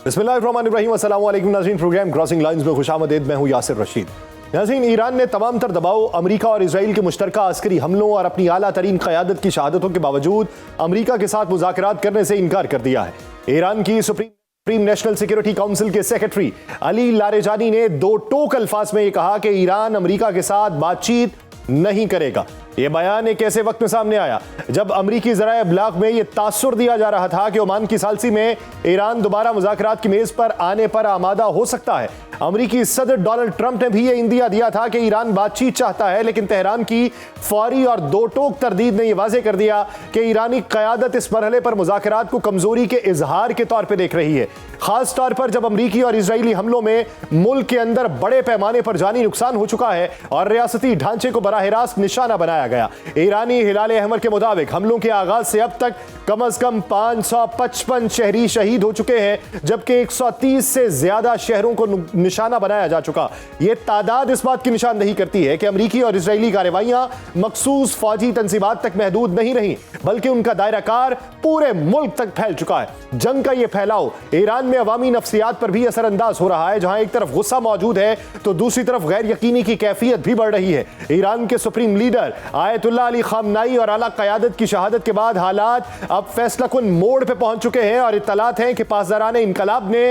बिस्मिल्लाहिर्रहमानिर्रहीम। अस्सलाम वालेकुम नाज़रीन, प्रोग्राम क्रॉसिंग लाइंस में खुशामदीद। मैं हूँ यासिर रशीद। नाज़रीन, ईरान ने तमाम तर दबाव, अमरीका और इसराइल के मुश्तरका अस्करी हमलों और अपनी आला तरीन क़यादत की शहादतों के बावजूद अमरीका के साथ मुज़ाकरात करने से इनकार कर दिया है। ईरान की सुप्रीम नेशनल सिक्योरिटी काउंसिल के सेक्रेटरी अली लारेजानी ने दो टोक अल्फाज में कहा कि ईरान अमरीका के साथ बातचीत नहीं करेगा। यह बयान एक ऐसे वक्त में सामने आया जब अमरीकी ज़राए इब्लाग में यह तासुर दिया जा रहा था कि ओमान की सालसी में ईरान दोबारा मुज़ाकरात की मेज पर आने पर आमादा हो सकता है। अमरीकी सदर डोनाल्ड ट्रंप ने भी यह इंदिया दिया था कि ईरान बातचीत चाहता है, लेकिन तेहरान की फौरी और दो टोक तरदीद ने यह वाज़ेह कर दिया कि ईरानी क़यादत इस मरहले पर मुज़ाकरात को कमजोरी के इजहार के तौर पर देख रही है, खास तौर पर जब अमरीकी और इजरायली हमलों में मुल्क के अंदर बड़े पैमाने पर जानी नुकसान हो चुका है और रियासती ढांचे को बराह रास्त निशाना बनाया गया। ईरानी हिलाल अहमर के मुताबिक हमलों के आगाज से अब तक कम अज कम 555 शहरी शहीद हो चुके हैं, जबकि 130 से ज्यादा शहरों को निशाना बनाया जा चुका। यह तादाद इस बात की निशानदही करती है कि अमरीकी और इजरायली कार्रवाइयां मखसूस फौजी तंजीबात तक महदूद नहीं रही, बल्कि उनका दायरा कार पूरे मुल्क तक फैल चुका है। जंग का यह फैलाव ईरान में अवामी नफ्सियात पर भी असरअंदाज हो रहा है, जहां एक तरफ गुस्सा मौजूद है तो दूसरी तरफ गैर यकीनी की कैफियत भी बढ़ रही है। ईरान के सुप्रीम लीडर आयतुल्लाह अली खामनाई और आला क़यादत की शहादत के बाद हालात अब फैसलाकुन मोड़ पे पहुंच चुके हैं और इत्तलात हैं कि पासदाराने इनकलाब ने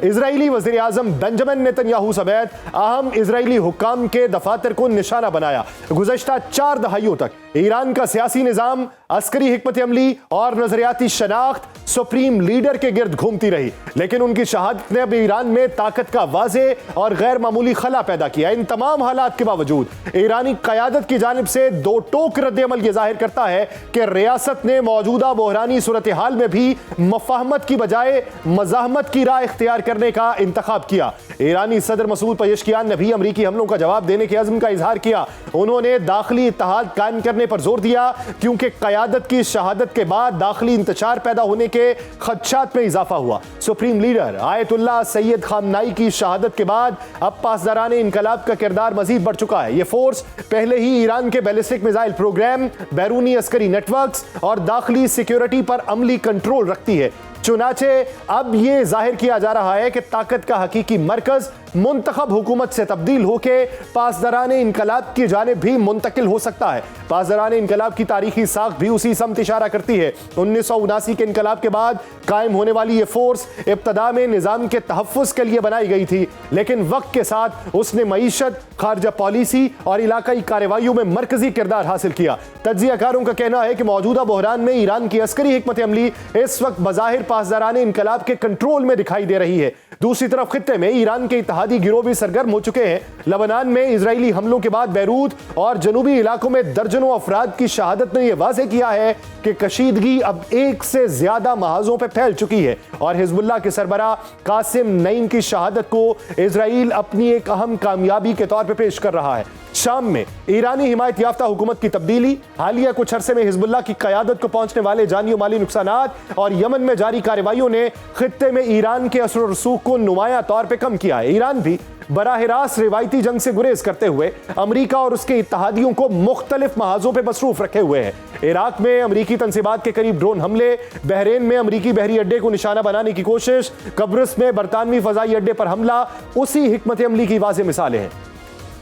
इजरायली वज़ीर आज़म बेंजामिन नेतन्याहू समेत अहम इजरायली हुक्काम के दफातर को निशाना बनाया। गुज़श्ता 4 दहाइयों तक ईरान का सियासी निज़ाम, अस्करी हिकमत अमली और नजरियाती शनाख्त सुप्रीम लीडर के गिर्द घूमती रही, लेकिन उनकी शहादत ने अब ईरान में ताकत का वाज़ेह और गैर मामूली खला पैदा किया। इन तमाम हालात के बावजूद ईरानी क़यादत की जानिब से दो टोक रद्द-ए-अमल यह जाहिर करता है कि रियासत ने मौजूदा बहरानी सूरत हाल में भी मफाहमत की बजाय मज़ाहमत की राह इख्तियार करने का इंतखाब किया। ईरानी सदर मसूद पेज़ेश्कियान ने भी अमरीकी हमलों का जवाब देने के अज़्म का इजहार किया। उन्होंने दाखिली इत्तेहाद कायम करने पर जोर दिया, क्योंकि क़यादत की शहादत के बाद दाखिली इंतशार पैदा होने के खदशात में इजाफा हुआ। सुप्रीम लीडर आयतुल्लाह सैयद खामनाई की शहादत के बाद अब पासदाराने इनकलाब का किरदार मजीद बढ़ चुका है। यह फोर्स पहले ही ईरान के बैलिस्टिक मिसाइल प्रोग्राम, बैरूनी अस्करी नेटवर्क्स और दाखिली सिक्योरिटी पर अमली कंट्रोल रखती है। चुनाचे अब यह जाहिर किया जा रहा है कि ताकत का हकीकी मरकज मुंतखब हुकूमत से तब्दील होकर पासदाराने इनकलाब की जानिब भी मुंतकिल हो सकता है। पासदाराने इनकलाब की तारीखी साख भी उसी समत इशारा करती है। 1979 के इनकलाब के बाद कायम होने वाली यह फोर्स इब्तदा में निज़ाम के तहफ़्फ़ुज़ के लिए बनाई गई थी, लेकिन वक्त के साथ उसने मईशत, खारजा पॉलिसी और इलाकाई कार्रवाइयों में मरकजी किरदार हासिल किया। तज्ज़ियाकारों का कहना है कि मौजूदा बहरान में ईरान की अस्करी हिकमत अमली इस वक्त बज़ाहिर पासदाराने इनकलाब के कंट्रोल में दिखाई दे रही है। दूसरी तरफ खित्ते में ईरान के इत्तेहादी गिरोह भी सरगर्म हो चुके हैं। लबनान में इजरायली हमलों के बाद बैरूत और जनूबी इलाकों में दर्जनों अफराद की शहादत ने यह वाज़ेह किया है कि कशीदगी अब एक से ज्यादा महाजों पर फैल चुकी है और हिजबुल्लाह के सरबराह कासिम नईम की शहादत को इजराइल अपनी एक अहम कामयाबी के तौर पर पेश कर रहा है। शाम में ईरानी हिमायत याफ्ता हुकूमत की तब्दीली, हालिया कुछ अरसे में हिजबुल्लाह की क़यादत को पहुंचने वाले जानी और माली नुकसानात और यमन में जारी कार्रवाइयों ने खित्ते में ईरान के असर और रसूख को नुमाया तौर पर कम किया है। ईरान भी बराह रास्त रिवायती जंग से गुरेज करते हुए अमरीका और उसके इत्तेहादियों को मुख्तलिफ महाजों पर मसरूफ रखे हुए है। इराक में अमरीकी तंसीबात के करीब ड्रोन हमले, बहरेन में अमरीकी बहरी अड्डे को निशाना बनाने की कोशिश, कब्रिस में बरतानवी फजाई अड्डे पर हमला उसी हिकमत अमली की वाज़ेह मिसालें हैं।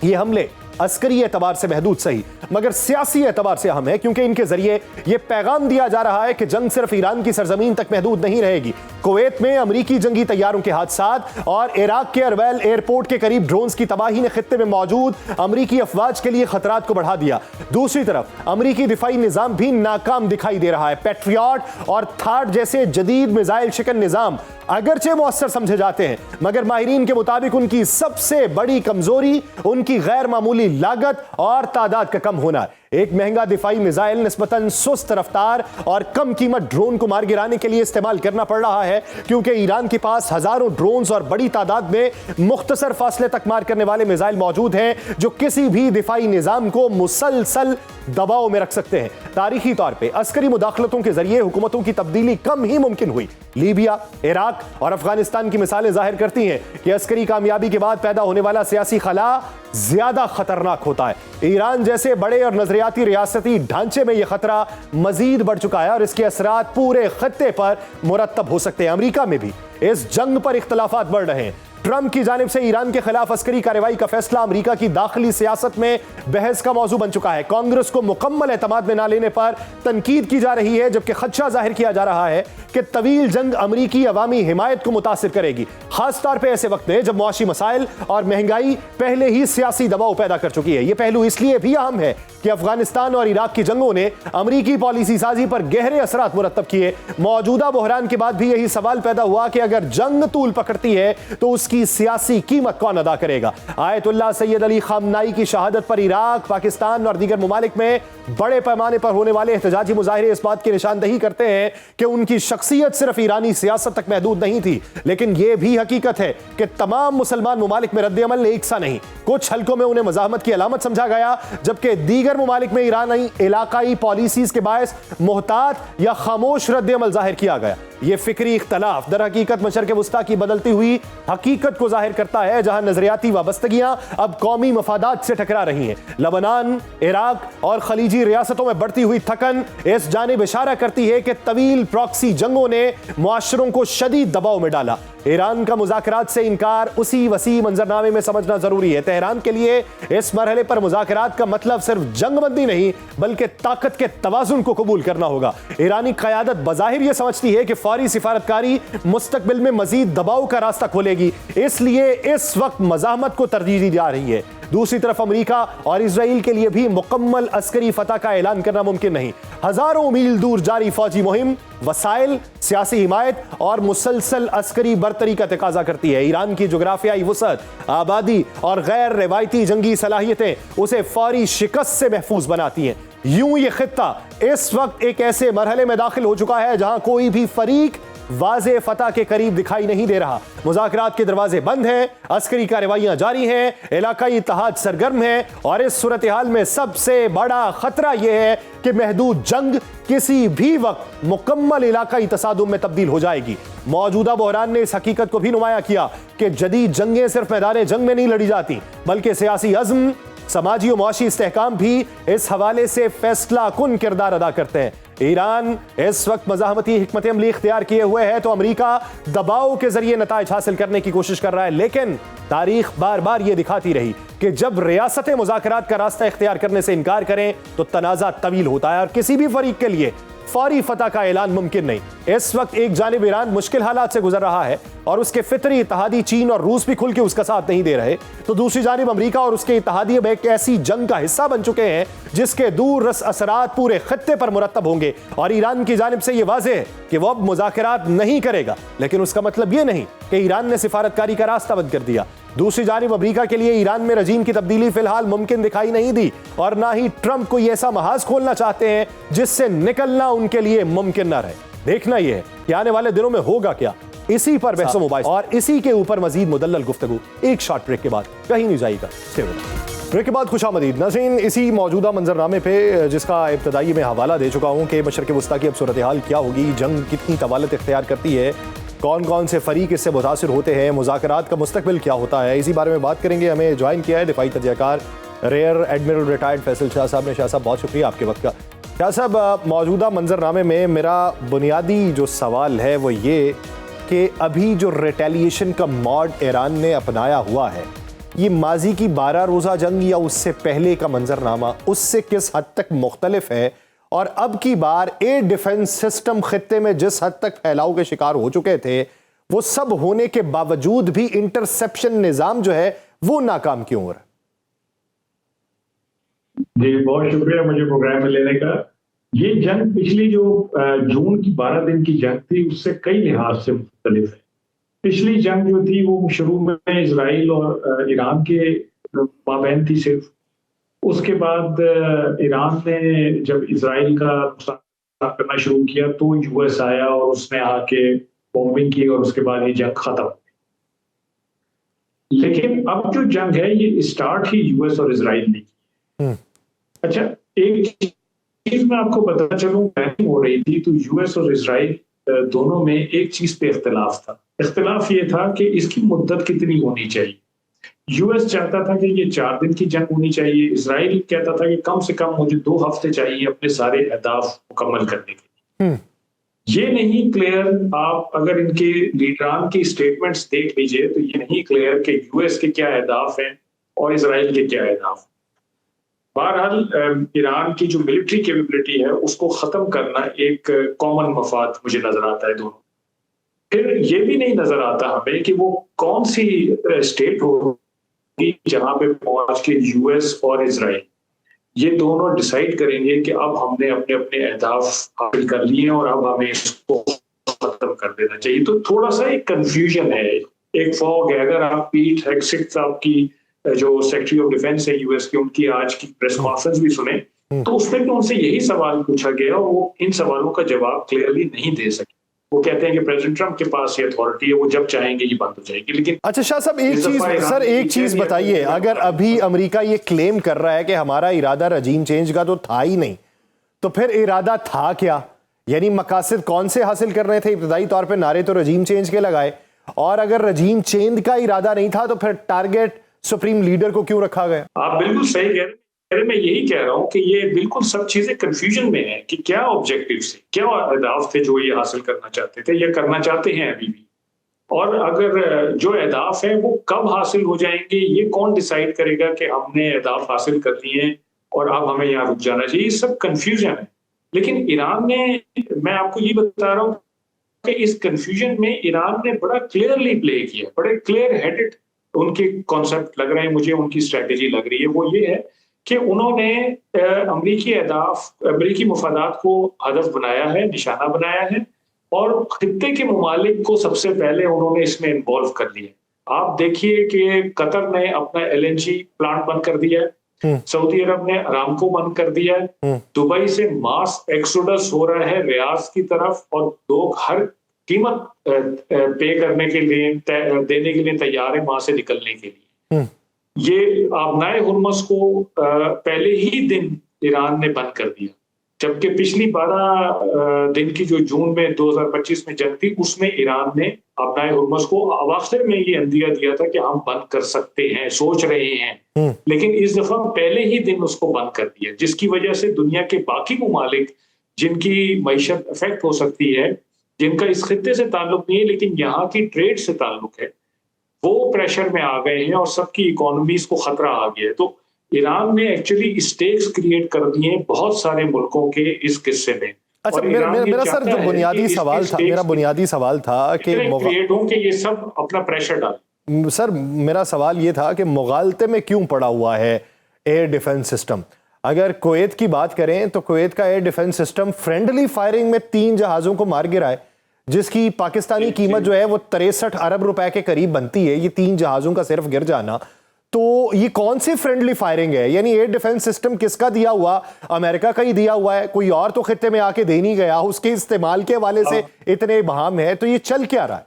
ये हमले अस्करी एतबार से महदूद सही, मगर सियासी एतबार से अहम है, क्योंकि इनके जरिए यह पैगाम दिया जा रहा है कि जंग सिर्फ ईरान की सरजमीन तक महदूद नहीं रहेगी। कुवैत में अमरीकी जंगी तैयारों के हादसात और इराक के अरवैल एयरपोर्ट के करीब ड्रोन्स की तबाही ने खित्ते में मौजूद अमरीकी अफवाज के लिए खतरात को बढ़ा दिया। दूसरी तरफ अमरीकी दिफाई निजाम भी नाकाम दिखाई दे रहा है। पैट्रियट और थार्ड जैसे जदीद मिसाइल शिकन निजाम अगरचे मुअस्सर समझे जाते हैं, मगर माहिरीन के मुताबिक उनकी सबसे बड़ी कमजोरी उनकी गैर मामूली लागत और तादाद का कम होना है। एक महंगा दिफाई मिसाइल निस्बतन सुस्त रफ्तार और कम कीमत ड्रोन को मार गिराने के लिए इस्तेमाल करना पड़ रहा है, क्योंकि ईरान के पास हजारों ड्रोन्स और बड़ी तादाद में मुख्तसर फासले तक मार करने वाले मिसाइल मौजूद हैं, जो किसी भी दिफाई निजाम को मुसलसल दबाव में रख सकते हैं। तारीखी तौर पर अस्करी मुदाखलतों के जरिए हुकूमतों की तब्दीली कम ही मुमकिन हुई। लीबिया, इराक और अफगानिस्तान की मिसालें जाहिर करती हैं कि अस्करी कामयाबी के बाद पैदा होने वाला सियासी खला ज्यादा खतरनाक होता है। ईरान जैसे बड़े और नजरिया नजरियाती रियासती ढांचे में यह खतरा मजीद बढ़ चुका है और इसके असरात पूरे खत्ते पर मुरत्तब हो सकते हैं। अमेरिका में भी इस जंग पर इख्तलाफात बढ़ रहे हैं। ट्रंप की जानिब से ईरान के खिलाफ अस्करी कार्रवाई का फैसला अमेरिका की दाखिली सियासत में बहस का मौजू बन चुका है। कांग्रेस को मुकम्मल एतमाद में ना लेने पर तनकीद की जा रही है, जबकि खदशा जाहिर किया जा रहा है कि तवील जंग अमरीकी अवामी हिमायत को मुतासिर करेगी, खासतौर पर ऐसे वक्त में जब मुआशी मसाइल और महंगाई पहले ही सियासी दबाव पैदा कर चुकी है। यह पहलू इसलिए भी अहम है कि अफगानिस्तान और इराक की जंगों ने अमरीकी पॉलिसी साजी पर गहरे असरात मुरत्तब किए। मौजूदा बहरान के बाद भी यही सवाल पैदा हुआ कि अगर जंग तूल पकड़ती है तो उसकी सियासी कीमत कौन अदा करेगा। आयतुल्लाह सैयद अली खामनाई की शहादत पर इराक, पाकिस्तान और दीगर ममालिक में बड़े पैमाने पर होने वाले एहतजाजी मुजाहिरे इस बात की निशानदही करते हैं कि उनकी शख्सियत सिर्फ ईरानी सियासत तक महदूद नहीं थी, लेकिन यह भी हकीकत है कि तमाम मुसलमान ममालिक में रद्द-ए-अमल एक सा नहीं। कुछ हलकों में उन्हें मज़ाहमत की अलामत समझा गया, जबकि दीगर ममालिक में ईरानी इलाकाई पॉलिसीज के बायस मोहतात या खामोश रद्द-ए-अमल जाहिर किया गया। यह फिक्री इख्तलाफ दर हकीकत मशरिक़ वस्ता की बदलती हुई हकीकत को जाहिर करता है, जहां नजरियाती वाबस्तगियां अब कौमी मफादात से टकरा रही हैं। लबनान, इराक और खलीजी रियासतों में बढ़ती हुई थकन इस जानिब इशारा करती है कि तवील प्रॉक्सी जंगों ने मुआशरों को शदीद दबाव में डाला। ईरान का मुज़ाकरात से इनकार उसी वसी मंजरनामे में समझना जरूरी है। तेहरान के लिए इस मरहले पर मुज़ाकरात का मतलब सिर्फ जंगबंदी नहीं, बल्कि ताकत के तवाज़ुन को कबूल करना होगा। ईरानी क़यादत बज़ाहिर यह समझती है कि फौरी सिफारतकारी मुस्तकबिल में मजीद दबाव का रास्ता खोलेगी, इसलिए इस वक्त मज़ाहमत को तरजीह दी जा रही है। दूसरी तरफ अमेरिका और इजराइल के लिए भी मुकम्मल अस्करी फतह का ऐलान करना मुमकिन नहीं। हजारों मील दूर जारी फौजी मुहिम वसाइल, सियासी हिमायत और मुसलसल अस्करी बरतरी का तकाजा करती है। ईरान की जोग्राफियाई वसअत, आबादी और गैर रिवायती जंगी सलाहियतें उसे फौरी शिकस्त से महफूज बनाती हैं। यूं ये खित्ता इस वक्त एक ऐसे मरहले में दाखिल हो चुका है जहां कोई भी फरीक वाज़े फतह के करीब दिखाई नहीं दे रहा। मुज़ाकरात के दरवाजे बंद हैं, अस्करी कार्रवाइयां जारी हैं, इलाकाई इत्तेहाद सरगर्म है और इस सूरत हाल में सबसे बड़ा खतरा यह है कि महदूद जंग किसी भी वक्त मुकम्मल इलाकाई तसादुम में तब्दील हो जाएगी। मौजूदा बहरान ने इस हकीकत को भी नुमाया किया कि जदीद जंगें सिर्फ मैदान जंग में नहीं लड़ी जाती, बल्कि सियासी अज़्म, समाजी और मुआशी इस्तेहकाम भी इस हवाले से फैसला कुन किरदार अदा करते हैं। ईरान इस वक्त मज़ाहमती हिकमत अमली इख्तियार किए हुए है तो अमेरिका दबाव के जरिए नताइज हासिल करने की कोशिश कर रहा है, लेकिन तारीख बार बार यह दिखाती रही कि जब रियासतें मुज़ाकरात का रास्ता इख्तियार करने से इनकार करें तो तनाज़ा तवील होता है और किसी भी फरीक के लिए फौरी फतह का ऐलान मुमकिन नहीं। इस वक्त एक जानिब ईरान मुश्किल हालात से गुजर रहा है और उसके फितरी इत्तेहादी चीन और रूस भी खुल के उसका साथ नहीं दे रहे, तो दूसरी जानिब अमेरिका और उसके इत्तेहादी अब एक ऐसी जंग का हिस्सा बन चुके हैं जिसके दूर रस असरात पूरे खत्ते पर मुरत्तब होंगे। और ईरान की जानिब से यह वाज़ेह है कि वह अब मुज़ाकरात नहीं करेगा, लेकिन उसका मतलब यह नहीं कि ईरान ने सिफारतकारी का रास्ता बंद कर दिया। दूसरी जानिब अमेरिका के लिए ईरान में रजीम की तब्दीली फिलहाल मुमकिन दिखाई नहीं दी और ना ही ट्रंप कोई ऐसा महाज खोलना चाहते हैं जिससे निकलना उनके लिए मुमकिन ना रहे। देखना यह है कि आने वाले दिनों में होगा क्या, इसी पर बहस मुबाहिसा और इसी के ऊपर मजीद मुदल्लल गुफ्तगू एक शॉर्ट ब्रेक के बाद कहीं नहीं जाएगा। ब्रेक के बाद खुशामदीद नाज़रीन, इसी मौजूदा मंजरनामे पे जिसका इब्तदाई में हवाला दे चुका हूँ कि मशरिक़ वस्ता की अब सूरत हाल क्या होगी, जंग कितनी तवालत इख्तियार करती है, कौन कौन से फरीक इससे मुतासिर होते हैं, मुज़ाकरात का मुस्तकबिल क्या होता है, इसी बारे में बात करेंगे। हमें ज्वाइन किया है दिफाई तजज़ियाकार rear admiral retired Faisal Shah साहब ने। शाह साहब बहुत शुक्रिया आपके वक्त का। शाह साहब, मौजूदा मंजरनामे में मेरा बुनियादी जो सवाल है वो ये कि अभी जो रिटेलिएशन का मॉड ईरान ने अपनाया हुआ है, ये माजी की 12 रोज़ा जंग या उससे पहले का मंजरनामा उससे किस हद तक मुख्तलिफ है, और अब की बार एयर डिफेंस सिस्टम खित्ते में जिस हद तक फैलाव के शिकार हो चुके थे, वो सब होने के बावजूद भी इंटरसेप्शन निजाम जो है वो नाकाम क्यों हो रहा है? जी बहुत शुक्रिया मुझे प्रोग्राम में लेने का। ये जंग पिछली जो जून की 12 दिन की जंग थी उससे कई लिहाज से मुख्तलिफ है। पिछली जंग जो थी वो शुरू में इजराइल और ईरान के माबैन थी सिर्फ। उसके बाद ईरान ने जब इजराइल का नुकसान करना शुरू किया तो यूएस आया और उसने आके बॉम्बिंग की और उसके बाद ये जंग खत्म। लेकिन अब जो जंग है ये स्टार्ट ही यूएस और इजराइल ने की। अच्छा, एक चीज मैं आपको बता चलूं, प्लानिंग हो रही थी तो यूएस और इजराइल दोनों में एक चीज पे इख्तिलाफ था। इख्तिलाफ ये था कि इसकी मुद्दत कितनी होनी चाहिए। यूएस चाहता था कि ये 4 दिन की जंग होनी चाहिए, इसराइल कहता था कि कम से कम मुझे 2 हफ्ते चाहिए अपने सारे अहदाफ मुकम्मल करने के लिए। ये नहीं क्लियर, आप अगर इनके लीडरान की स्टेटमेंट्स देख लीजिए तो ये नहीं क्लियर कि यूएस के क्या अहदाफ हैं और इसराइल के क्या अहदाफ। बहरहाल ईरान की जो मिलिट्री कैपेबिलिटी है उसको खत्म करना एक कॉमन मफाद मुझे नजर आता है दोनों। फिर ये भी नहीं नजर आता हमें कि वो कौन सी स्टेट होगी जहां पे पहुंच के यूएस और इसराइल ये दोनों डिसाइड करेंगे कि अब हमने अपने अपने अहदाफ हासिल कर लिए और अब हमें इसको खत्म कर देना चाहिए। तो थोड़ा सा एक कंफ्यूजन है, एक फॉग है। अगर आप पीट हेगसेथ साहब की जो सेक्रेटरी ऑफ डिफेंस है यूएस की, उनकी आज की प्रेस कॉन्फ्रेंस भी सुने तो उसमें भी उनसे यही सवाल पूछा गया और वो इन सवालों का जवाब क्लियरली नहीं दे सके। वो कहते हैं कि प्रेसिडेंट ट्रंप के पास ये अथॉरिटी है, वो जब चाहेंगे ये बंद हो जाएगी। लेकिन अच्छा शाह साहब, एक चीज बताइए, अगर अभी अमेरिका ये क्लेम कर रहा है कि हमारा इरादा रजीम चेंज का तो था ही नहीं, तो फिर इरादा था क्या? यानी मकासद कौन से हासिल कर रहे थे? इब्तदाई तौर पे नारे तो रजीम चेंज के लगाए, और अगर रजीम चेंज का इरादा नहीं था तो फिर टारगेट सुप्रीम लीडर को क्यों रखा गया? आप बिल्कुल सही कह रहे हैं। मैं यही कह रहा हूं कि ये बिल्कुल सब चीजें कंफ्यूजन में है कि क्या ऑब्जेक्टिव से, क्या अहदाफ थे जो ये हासिल करना चाहते थे या करना चाहते हैं अभी भी, और अगर जो अहदाफ है वो कब हासिल हो जाएंगे ये कौन डिसाइड करेगा कि हमने अहदाफ हासिल कर लिए हैं और अब हमें यहाँ रुक जाना चाहिए। ये सब कंफ्यूजन है। लेकिन ईरान ने, मैं आपको ये बता रहा हूँ कि इस कंफ्यूजन में ईरान ने बड़ा क्लियरली प्ले किया, बड़े क्लियर हेडेड उनके कॉन्सेप्ट लग रहे हैं मुझे, उनकी स्ट्रेटेजी लग रही है। वो ये है कि उन्होंने अमरीकी अहदाफ, अमरीकी मफादात को हदफ बनाया है, निशाना बनाया है, और खित्ते के ममालिक को सबसे पहले उन्होंने इसमें इन्वॉल्व कर लिया। आप देखिए कि कतर ने अपना एलएनजी प्लांट बंद कर दिया है, सऊदी अरब ने अरामको बंद कर दिया है, दुबई से मास एक्सोडस हो रहा है रियाद की तरफ, और लोग हर कीमत पे करने के लिए, देने के लिए तैयार है वहां से निकलने के लिए। ये आबनाए हुर्मुज़ को पहले ही दिन ईरान ने बंद कर दिया, जबकि पिछली 12 दिन की जो जून में 2025 में जंग थी उसमें ईरान ने आबनाए हुर्मुज़ को अवाखिर में ये अंदिया दिया था कि हम बंद कर सकते हैं, सोच रहे हैं, लेकिन इस दफा पहले ही दिन उसको बंद कर दिया, जिसकी वजह से दुनिया के बाकी ममालिक जिनकी मईशत अफेक्ट हो सकती है, जिनका इस खित्ते से ताल्लुक नहीं है लेकिन यहाँ की ट्रेड से ताल्लुक है, वो प्रेशर में आ गए हैं और सबकी इकोनॉमीज को खतरा आ गया है। तो ईरान ने एक्चुअली स्टेक्स क्रिएट कर दिए हैं बहुत सारे मुल्कों के इस किस्से में। अच्छा, मेरा सर जो बुनियादी सवाल था, कि क्रिएट हो कि ये सब अपना प्रेशर डाल। सर मेरा सवाल ये था कि मुगालते में क्यों पड़ा हुआ है एयर डिफेंस सिस्टम? अगर कुवैत की बात करें तो कुवैत का air defence system friendly firing में 3 जहाजों को मार गिरा है, जिसकी पाकिस्तानी कीमत जो है वो 63 अरब रुपए के करीब बनती है। ये 3 जहाजों का सिर्फ गिर जाना, तो ये कौन सी फ्रेंडली फायरिंग है? यानी एयर डिफेंस सिस्टम किसका दिया हुआ? अमेरिका का ही दिया हुआ है, कोई और तो खित्ते में आके दे नहीं गया। उसके इस्तेमाल के हवाले से इतने बहाम है, तो ये चल क्या रहा है?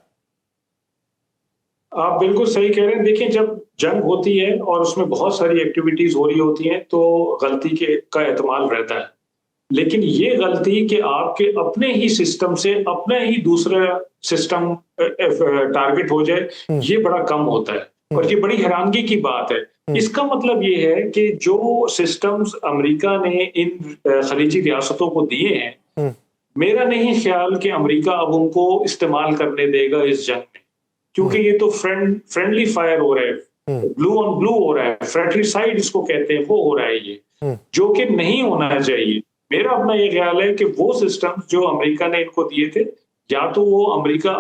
आप बिल्कुल सही कह रहे हैं। देखिए, जब जंग होती है और उसमें बहुत सारी एक्टिविटीज हो रही होती हैं तो गलती का एहतमाल रहता है, लेकिन ये गलती कि आपके अपने ही सिस्टम से अपना ही दूसरा सिस्टम टारगेट हो जाए, ये बड़ा कम होता है और ये बड़ी हैरानगी की बात है। इसका मतलब ये है कि जो सिस्टम्स अमेरिका ने इन खलीजी रियासतों को दिए हैं, मेरा नहीं ख्याल कि अमेरिका अब उनको इस्तेमाल करने देगा इस जंग में, क्योंकि ये तो फ्रेंडली फायर हो रहा है, ब्लू ऑन ब्लू हो रहा है, फ्रेट्रिसाइड इसको कहते हैं, वो हो रहा है ये, जो कि नहीं होना चाहिए। मेरा अपना ये ख्याल है कि वो सिस्टम जो अमेरिका ने इनको दिए थे, या तो वो अमेरिका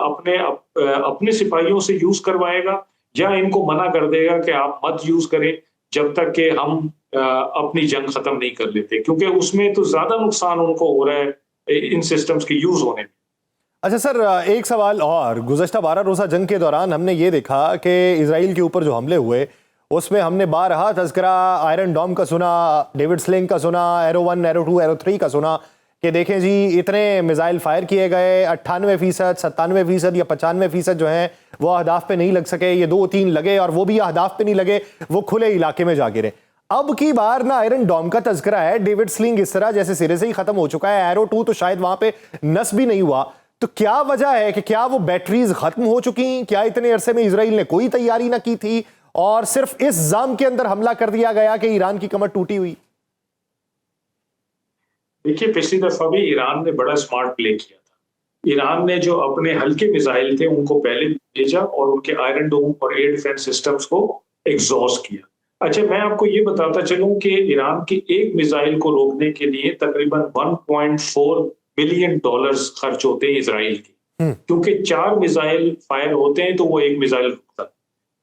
अपने सिपाहियों से यूज करवाएगा या इनको मना कर देगा कि आप मत यूज करें जब तक कि हम अपनी जंग खत्म नहीं कर लेते, क्योंकि उसमें तो ज्यादा नुकसान उनको हो रहा है इन सिस्टम्स के यूज होने में। अच्छा सर, एक सवाल और, गुज़श्ता 12 रोज़ा जंग के दौरान हमने ये देखा कि इजराइल के ऊपर जो हमले हुए उसमें हमने बारहा तज़किरा आयरन डोम का सुना, डेविड स्लिंग का सुना, एरो 1, एरो 2, एरो 3 का सुना कि देखें जी इतने मिसाइल फायर किए गए, 98%, 97% या 95% जो हैं वो अहदाफ पे नहीं लग सके, ये 2-3 लगे और वो भी अहदाफ पे नहीं लगे, वो खुले इलाके में जा गिरे। अब की बार ना आयरन डोम का तज़किरा है, डेविड स्लिंग इस तरह जैसे सिरे से ही खत्म हो चुका है, एरो 2 तो शायद वहां पे नस भी नहीं हुआ। तो क्या वजह है कि क्या वो बैटरीज खत्म हो चुकी, क्या इतने अरसे में इजराइल ने कोई तैयारी ना की थी, और सिर्फ इस जाम के अंदर हमला कर दिया गया कि ईरान की कमर टूटी हुई? देखिए, पिछली दफा भी ईरान ने बड़ा स्मार्ट प्ले किया था। ईरान ने जो अपने हल्के मिसाइल थे उनको पहले भेजा और उनके आयरन डोम और एयर डिफेंस सिस्टम्स को एग्जॉस्ट किया। अच्छा, मैं आपको ये बताता चलूं कि ईरान की एक मिसाइल को रोकने के लिए तकरीबन 1.4 बिलियन डॉलर्स खर्च होते हैं इजराइल के, क्योंकि 4 मिसाइल फायर होते हैं तो वो एक मिसाइल रुकता है।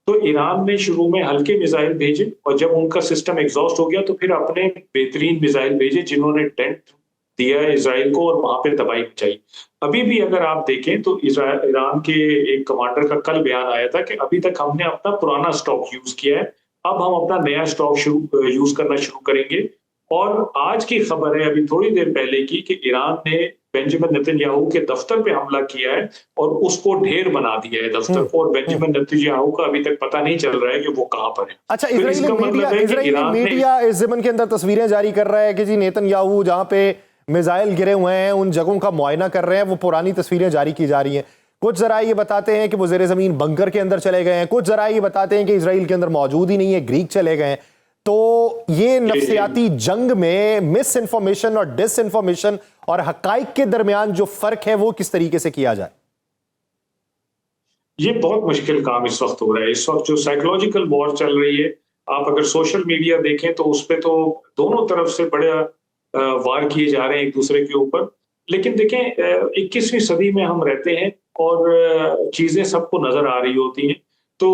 तो ईरान ने शुरू में हल्के मिसाइल भेजे और जब उनका सिस्टम एग्जॉस्ट हो गया तो फिर अपने बेहतरीन मिसाइल भेजे जिन्होंने डेंट दिया इजराइल को और वहां पे तबाही मचाई। अभी भी अगर आप देखें तो ईरान के एक कमांडर का कल बयान आया था कि अभी तक हमने अपना पुराना स्टॉक यूज किया है, अब हम अपना नया स्टॉक यूज करना शुरू करेंगे। और आज की खबर है अभी थोड़ी देर पहले की कि ईरान ने बेंजामिन नेतन्याहू के दफ्तर पे हमला किया है और उसको ढेर बना दिया है दफ्तर को, और बेंजामिन नेतन्याहू का अभी तक पता नहीं चल रहा है कि वो कहां पर है। अच्छा, इजरायली मीडिया इस ज़मन के अंदर तस्वीरें जारी कर रहा है कि जी नेतन्याहू जहां पे मिसाइल गिरे हुए हैं उन जगहों का मुआयना कर रहे हैं, वो पुरानी तस्वीरें जारी की जा रही हैं। कुछ जरा ये बताते हैं कि वो ज़ेरे ज़मीन बंकर के अंदर चले गए हैं, कुछ जरा ये बताते हैं कि इजराइल के अंदर मौजूद ही नहीं है, ग्रीक चले गए हैं। तो ये नफ्सियाती जंग में मिस इन्फॉर्मेशन और डिस इन्फॉर्मेशन और हकाइक के दरमियान जो फर्क है वो किस तरीके से किया जाए? ये बहुत मुश्किल काम इस वक्त हो रहा है। इस वक्त जो साइकोलॉजिकल वॉर चल रही है, आप अगर सोशल मीडिया देखें तो उस पर तो दोनों तरफ से बड़े वार किए जा रहे हैं एक दूसरे के ऊपर। लेकिन देखें, 21वीं सदी में हम रहते हैं और चीजें सबको नजर आ रही होती हैं, तो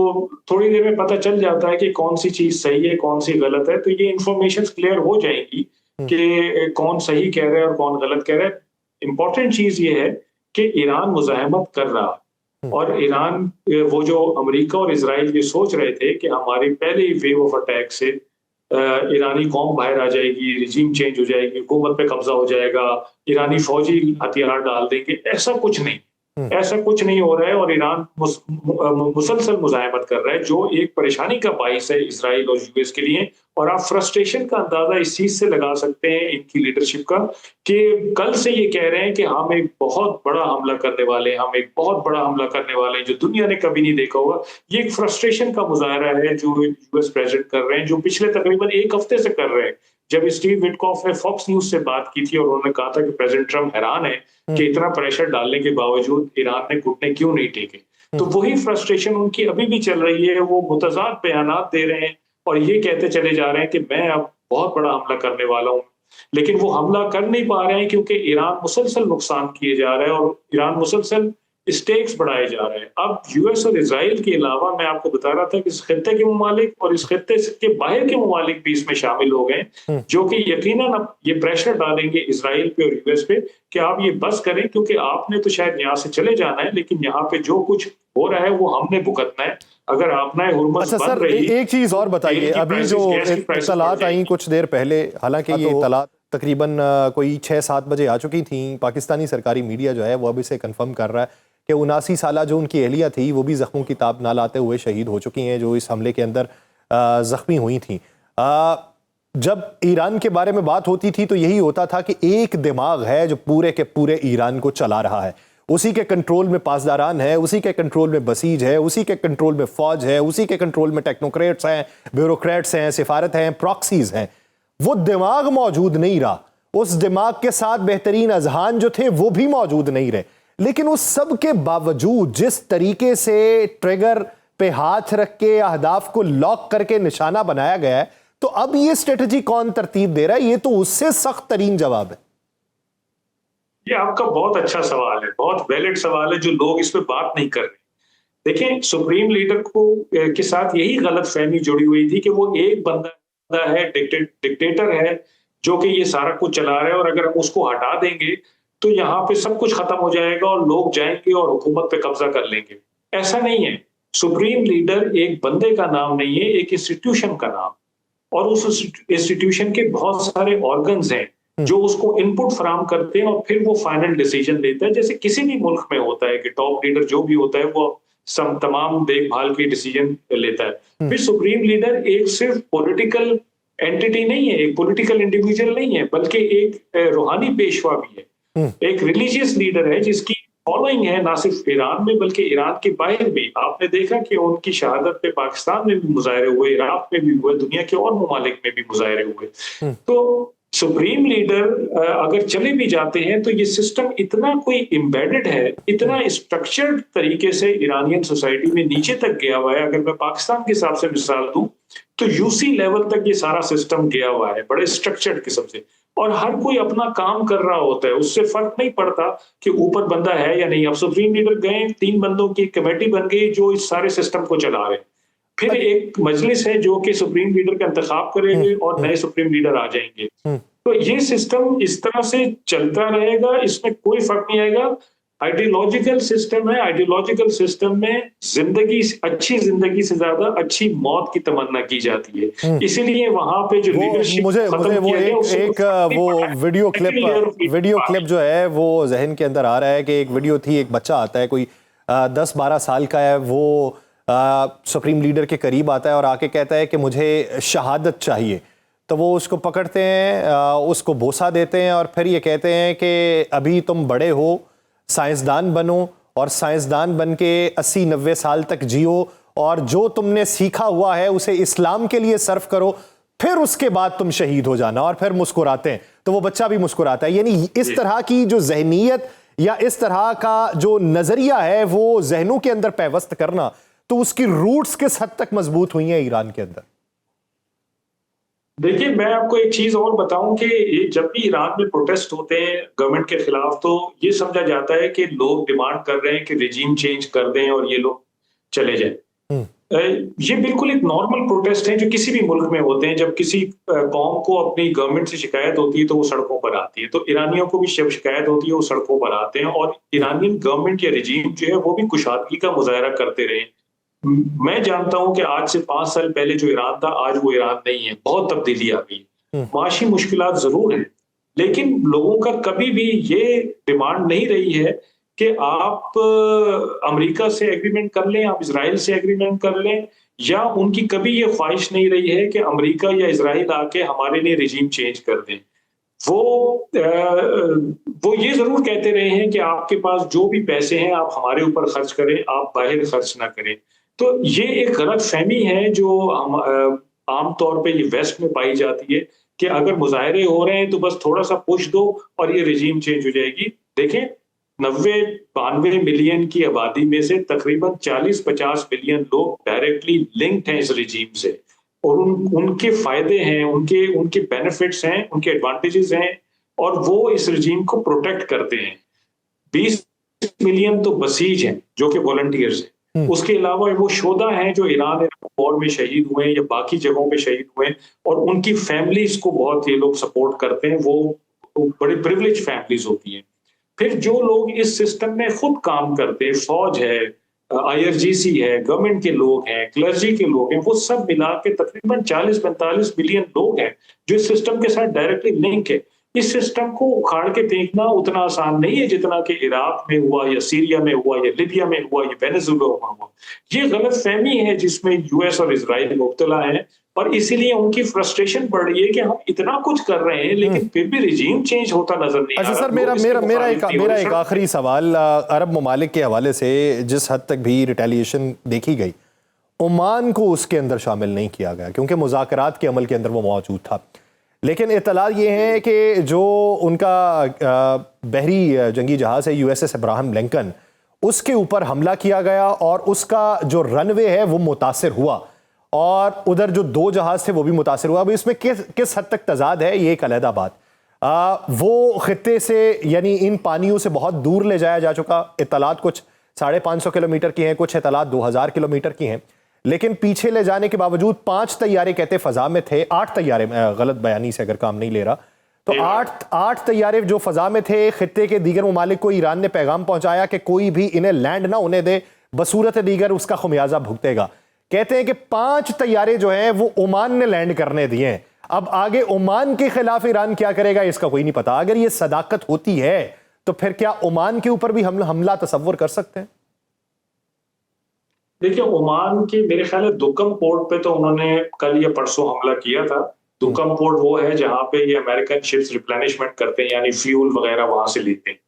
थोड़ी देर में पता चल जाता है कि कौन सी चीज सही है कौन सी गलत है। तो ये इंफॉर्मेशन क्लियर हो जाएंगी कि कौन सही कह रहा है और कौन गलत कह रहा है। इंपॉर्टेंट चीज ये है कि ईरान मुजाहमत कर रहा है और ईरान, वो जो अमेरिका और इजराइल ये सोच रहे थे कि हमारी पहले वेव ऑफ अटैक से ईरानी कौम बाहर आ जाएगी, रिजीम चेंज हो जाएगी, हुकूमत पे कब्जा हो जाएगा, ईरानी फौजी हथियार डाल देंगे, ऐसा कुछ नहीं। ऐसा कुछ नहीं हो रहा है और ईरान मुसलसल मुजाहमत कर रहा है, जो एक परेशानी का बाइस है इजराइल और यूएस के लिए। और आप फ्रस्ट्रेशन का अंदाजा इस चीज से लगा सकते हैं इनकी लीडरशिप का, कि कल से ये कह रहे हैं कि हम एक बहुत बड़ा हमला करने वाले हैं, हम एक बहुत बड़ा हमला करने वाले हैं जो दुनिया ने कभी नहीं देखा होगा। ये एक फ्रस्ट्रेशन का मुजाहरा है जो यूएस प्रेसिडेंट कर रहे हैं, जो पिछले तकरीबन एक हफ्ते से कर रहे हैं। जब स्टीव विटकॉफ ने फॉक्स न्यूज से बात की थी और उन्होंने कहा था कि प्रेसिडेंट ट्रम्प हैरान है कि इतना प्रेशर डालने के बावजूद ईरान ने घुटने क्यों नहीं टेके, तो वही फ्रस्ट्रेशन उनकी अभी भी चल रही है। वो मुतज़ाद बयानात दे रहे हैं और ये कहते चले जा रहे हैं कि मैं अब बहुत बड़ा हमला करने वाला हूं, लेकिन वो हमला कर नहीं पा रहे हैं क्योंकि ईरान मुसलसल नुकसान किए जा रहा है और ईरान मुसलसल स्टेक्स बढ़ाए जा रहे हैं। अब यूएस और इजराइल के अलावा मैं आपको बता रहा था कि इस खित्ते के ममालिक और इस खित्ते के बाहर के ममालिक भी इसमें शामिल हो गए, जो कि यकीनन अब ये प्रेशर डालेंगे इजराइल पे और यूएस पे कि आप ये बस करें, क्योंकि आपने तो शायद यहाँ से चले जाना है लेकिन यहाँ पे जो कुछ हो रहा है वो हमने भुगतना है। अगर आपने हुर्मुज़ अच्छा सर, एक चीज और बताइए, अभी जो इत्तलात आई कुछ देर पहले, हालांकि ये इत्तलात तकरीबन कोई 6-7 बजे आ चुकी थी, पाकिस्तानी सरकारी मीडिया जो है वो अब इसे कंफर्म कर रहा है कि 79 साल जो उनकी एहलिया थी वो भी जख्मों की ताब ना लाते हुए शहीद हो चुकी हैं, जो इस हमले के अंदर जख्मी हुई थी। जब ईरान के बारे में बात होती थी तो यही होता था कि एक दिमाग है जो पूरे के पूरे ईरान को चला रहा है, उसी के कंट्रोल में पासदारान है, उसी के कंट्रोल में बसीज है, उसी के कंट्रोल में फौज है, उसी के कंट्रोल में टेक्नोक्रेट्स हैं, ब्यूरोक्रेट्स हैं, सिफारत हैं, प्रॉक्सीज हैं। वो दिमाग मौजूद नहीं रहा, उस दिमाग के साथ बेहतरीन अजहान जो थे वो भी मौजूद नहीं रहे। लेकिन उस सब के बावजूद जिस तरीके से ट्रिगर पे हाथ रख के अहदाफ को लॉक करके निशाना बनाया गया है, तो अब ये स्ट्रेटजी कौन तरतीब दे रहा है? ये तो उससे सख्त तरीन जवाब है। ये आपका बहुत अच्छा सवाल है, बहुत वैलिड सवाल है जो लोग इस पे बात नहीं कर रहे। देखें, सुप्रीम लीडर को के साथ यही गलत फहमी जुड़ी हुई थी कि वो एक बंदा है, डिक्टेटर है जो कि ये सारा कुछ चला रहा है और अगर हम उसको हटा देंगे तो यहाँ पे सब कुछ खत्म हो जाएगा और लोग जाएंगे और हुकूमत पे कब्जा कर लेंगे। ऐसा नहीं है। सुप्रीम लीडर एक बंदे का नाम नहीं है, एक इंस्टीट्यूशन का नाम, और उस इंस्टीट्यूशन के बहुत सारे ऑर्गन्स हैं जो उसको इनपुट फराहम करते हैं और फिर वो फाइनल डिसीजन लेता है। जैसे किसी भी मुल्क में होता है कि टॉप लीडर जो भी होता है वो तमाम देखभाल के डिसीजन लेता है। फिर सुप्रीम लीडर एक सिर्फ पॉलिटिकल एंटिटी नहीं है, एक पॉलिटिकल इंडिविजुअल नहीं है, बल्कि एक रूहानी पेशवा भी है, एक रिलीजियस लीडर है जिसकी फॉलोइंग है, ना सिर्फ ईरान में बल्कि ईरान के बाहर भी। आपने देखा कि उनकी शहादत पे पाकिस्तान में भी मुजाहरे हुए, इराक में भी हुए, दुनिया के और ममालिक में भी मुजाहरे हुए। तो सुप्रीम लीडर अगर चले भी जाते हैं तो ये सिस्टम इतना कोई एम्बेडेड है, इतना स्ट्रक्चर्ड तरीके से ईरानियन सोसाइटी में नीचे तक गया हुआ है। अगर मैं पाकिस्तान के हिसाब से मिसाल दूं तो यूसी लेवल तक ये सारा सिस्टम गया हुआ है, बड़े स्ट्रक्चर्ड किस्म से, और हर कोई अपना काम कर रहा होता है। उससे फर्क नहीं पड़ता कि ऊपर बंदा है या नहीं। अब सुप्रीम लीडर गए, 3 बंदों की कमेटी बन गई जो इस सारे सिस्टम को चला रहे हैं। फिर एक मजलिस है जो कि सुप्रीम लीडर का इंतखाब करेंगे और नए सुप्रीम लीडर आ जाएंगे। तो ये सिस्टम इस तरह से चलता रहेगा, इसमें कोई फर्क नहीं आएगा। आइडियोलॉजिकल सिस्टम है, आइडियोलॉजिकल सिस्टम में जिंदगी, अच्छी जिंदगी से ज्यादा अच्छी मौत की तमन्ना की जाती है। इसीलिए वहां पे जो लीडरशिप मुझे वो एक वो वीडियो क्लिप जो है वो जहन के अंदर आ रहा है कि एक वीडियो थी, एक बच्चा आता है, कोई 10-12 साल का है, वो सुप्रीम लीडर के करीब आता है और आके कहता है कि मुझे शहादत चाहिए। तो वो उसको पकड़ते हैं, उसको बोसा देते हैं और फिर ये कहते हैं कि अभी तुम बड़े हो, साइंसदान बनो और साइंसदान बन के 80-90 साल तक जियो और जो तुमने सीखा हुआ है उसे इस्लाम के लिए सर्व करो, फिर उसके बाद तुम शहीद हो जाना। और फिर मुस्कुराते हैं, तो वो बच्चा भी मुस्कुराता है। यानी इस तरह की जो जहनीयत या इस तरह का जो नजरिया है वो जहनों के अंदर पैवस्त करना, तो उसकी रूट्स किस हद तक मजबूत हुई हैं ईरान के अंदर? देखिए, मैं आपको एक चीज और बताऊं कि ये जब भी ईरान में प्रोटेस्ट होते हैं गवर्नमेंट के खिलाफ, तो ये समझा जाता है कि लोग डिमांड कर रहे हैं कि रिजीम चेंज कर दें और ये लोग चले जाएं। ये बिल्कुल एक नॉर्मल प्रोटेस्ट है जो किसी भी मुल्क में होते हैं। जब किसी कौम को अपनी गवर्नमेंट से शिकायत होती है तो वो सड़कों पर आती है, तो ईरानियों को भी जब शिकायत होती है वो सड़कों पर आते हैं। और ईरानियन गवर्नमेंट या रिजीम जो है वो भी कुशादगी का मुजाहरा करते रहे। मैं जानता हूं कि आज से 5 साल पहले जो ईरान था आज वो ईरान नहीं है, बहुत तब्दीली आ गई। माशी मुश्किलात जरूर है, लेकिन लोगों का कभी भी ये डिमांड नहीं रही है कि आप अमेरिका से एग्रीमेंट कर लें, आप इजराइल से एग्रीमेंट कर लें, या उनकी कभी ये ख्वाहिश नहीं रही है कि अमेरिका या इजराइल आके हमारे लिए रिजीम चेंज कर दें। वो ये जरूर कहते रहे हैं कि आपके पास जो भी पैसे हैं आप हमारे ऊपर खर्च करें, आप बाहर खर्च ना करें। तो ये एक गलत फहमी है जो आमतौर पे ये वेस्ट में पाई जाती है कि अगर मुजाहरे हो रहे हैं तो बस थोड़ा सा पुश दो और ये रिजीम चेंज हो जाएगी। देखें, 90-92 मिलियन की आबादी में से तकरीबन 40-50 मिलियन लोग डायरेक्टली लिंक्ड हैं इस रिजीम से, और उनके फायदे हैं, उनके बेनिफिट्स हैं, उनके एडवांटेजेस हैं, और वो इस रिजीम को प्रोटेक्ट करते हैं। 20 मिलियन तो बसीज हैं जो कि वॉलंटियर्स हैं। उसके अलावा वो शोधा हैं जो ईरान वॉर में शहीद हुए हैं या बाकी जगहों पे शहीद हुए हैं, और उनकी फैमिलीज को बहुत ये लोग सपोर्ट करते हैं। वो बड़ी प्रिविलेज फैमिलीज होती हैं। फिर जो लोग इस सिस्टम में खुद काम करते हैं, फौज है, IRGC है, गवर्नमेंट के लोग हैं, क्लर्जी के लोग हैं, वो सब मिला के तकरीबन 40-45 मिलियन लोग हैं जो इस सिस्टम के साथ डायरेक्टली लिंक है। इस सिस्टम को उखाड़ के फेंकना उतना आसान नहीं है जितना कि इराक में हुआ या सीरिया में हुआ या लिबिया में हुआ या वेनेजुएला में हुआ। ये गलत फहमी है जिसमें यूएस और इजराइल मुब्तला है, और इसीलिए उनकी फ्रस्ट्रेशन बढ़ रही है कि हम इतना कुछ कर रहे हैं लेकिन फिर भी रिजीम चेंज होता नजर नहीं आ रहा। अच्छा सर, मेरा एक आखिरी सवाल, अरब ममालिक के हवाले से जिस हद तक भी रिटेलिएशन देखी गई, ओमान को उसके अंदर शामिल नहीं किया गया क्योंकि मुज़ाकरात के अमल के अंदर वो मौजूद था। लेकिन इत्तला ये है कि जो उनका बहरी जंगी जहाज़ है USS अब्राहम लिंकन, उसके ऊपर हमला किया गया और उसका जो रनवे है वो मुतासिर हुआ, और उधर जो 2 जहाज़ थे वो भी मुतासिर हुआ। अब इसमें किस हद तक तजाद है ये एक अलहदा बात। वो खित्ते से यानी इन पानियों से बहुत दूर ले जाया जा चुका। इत्तलात कुछ 550 किलोमीटर की हैं, कुछ इत्तलात 2000 किलोमीटर की हैं, लेकिन पीछे ले जाने के बावजूद 5 तैयारे कहते फ़ज़ा में थे, 8 तैयारे, गलत बयानी से अगर काम नहीं ले रहा तो 8 तैयारे जो फ़ज़ा में थे। खित्ते के दीगर ममालिक को ईरान ने पैगाम पहुंचाया कि कोई भी इन्हें लैंड ना होने दे, बसूरत दीगर उसका खुमियाजा भुगतेगा। कहते हैं कि 5 तैयारे जो हैं वो ओमान ने लैंड करने दिए हैं। अब आगे ओमान के खिलाफ ईरान क्या करेगा इसका कोई नहीं पता। अगर ये सदाकत होती है तो फिर क्या ओमान के ऊपर भी हमला तसव्वुर कर सकते हैं? देखिए, ओमान के मेरे ख्याल है दुक्कम पोर्ट पे तो उन्होंने कल या परसों हमला किया था। दुक्कम पोर्ट वो है जहां पे ये अमेरिकन शिप्स रिप्लेनिशमेंट करते हैं, यानी फ्यूल वगैरह वहां से लेते हैं।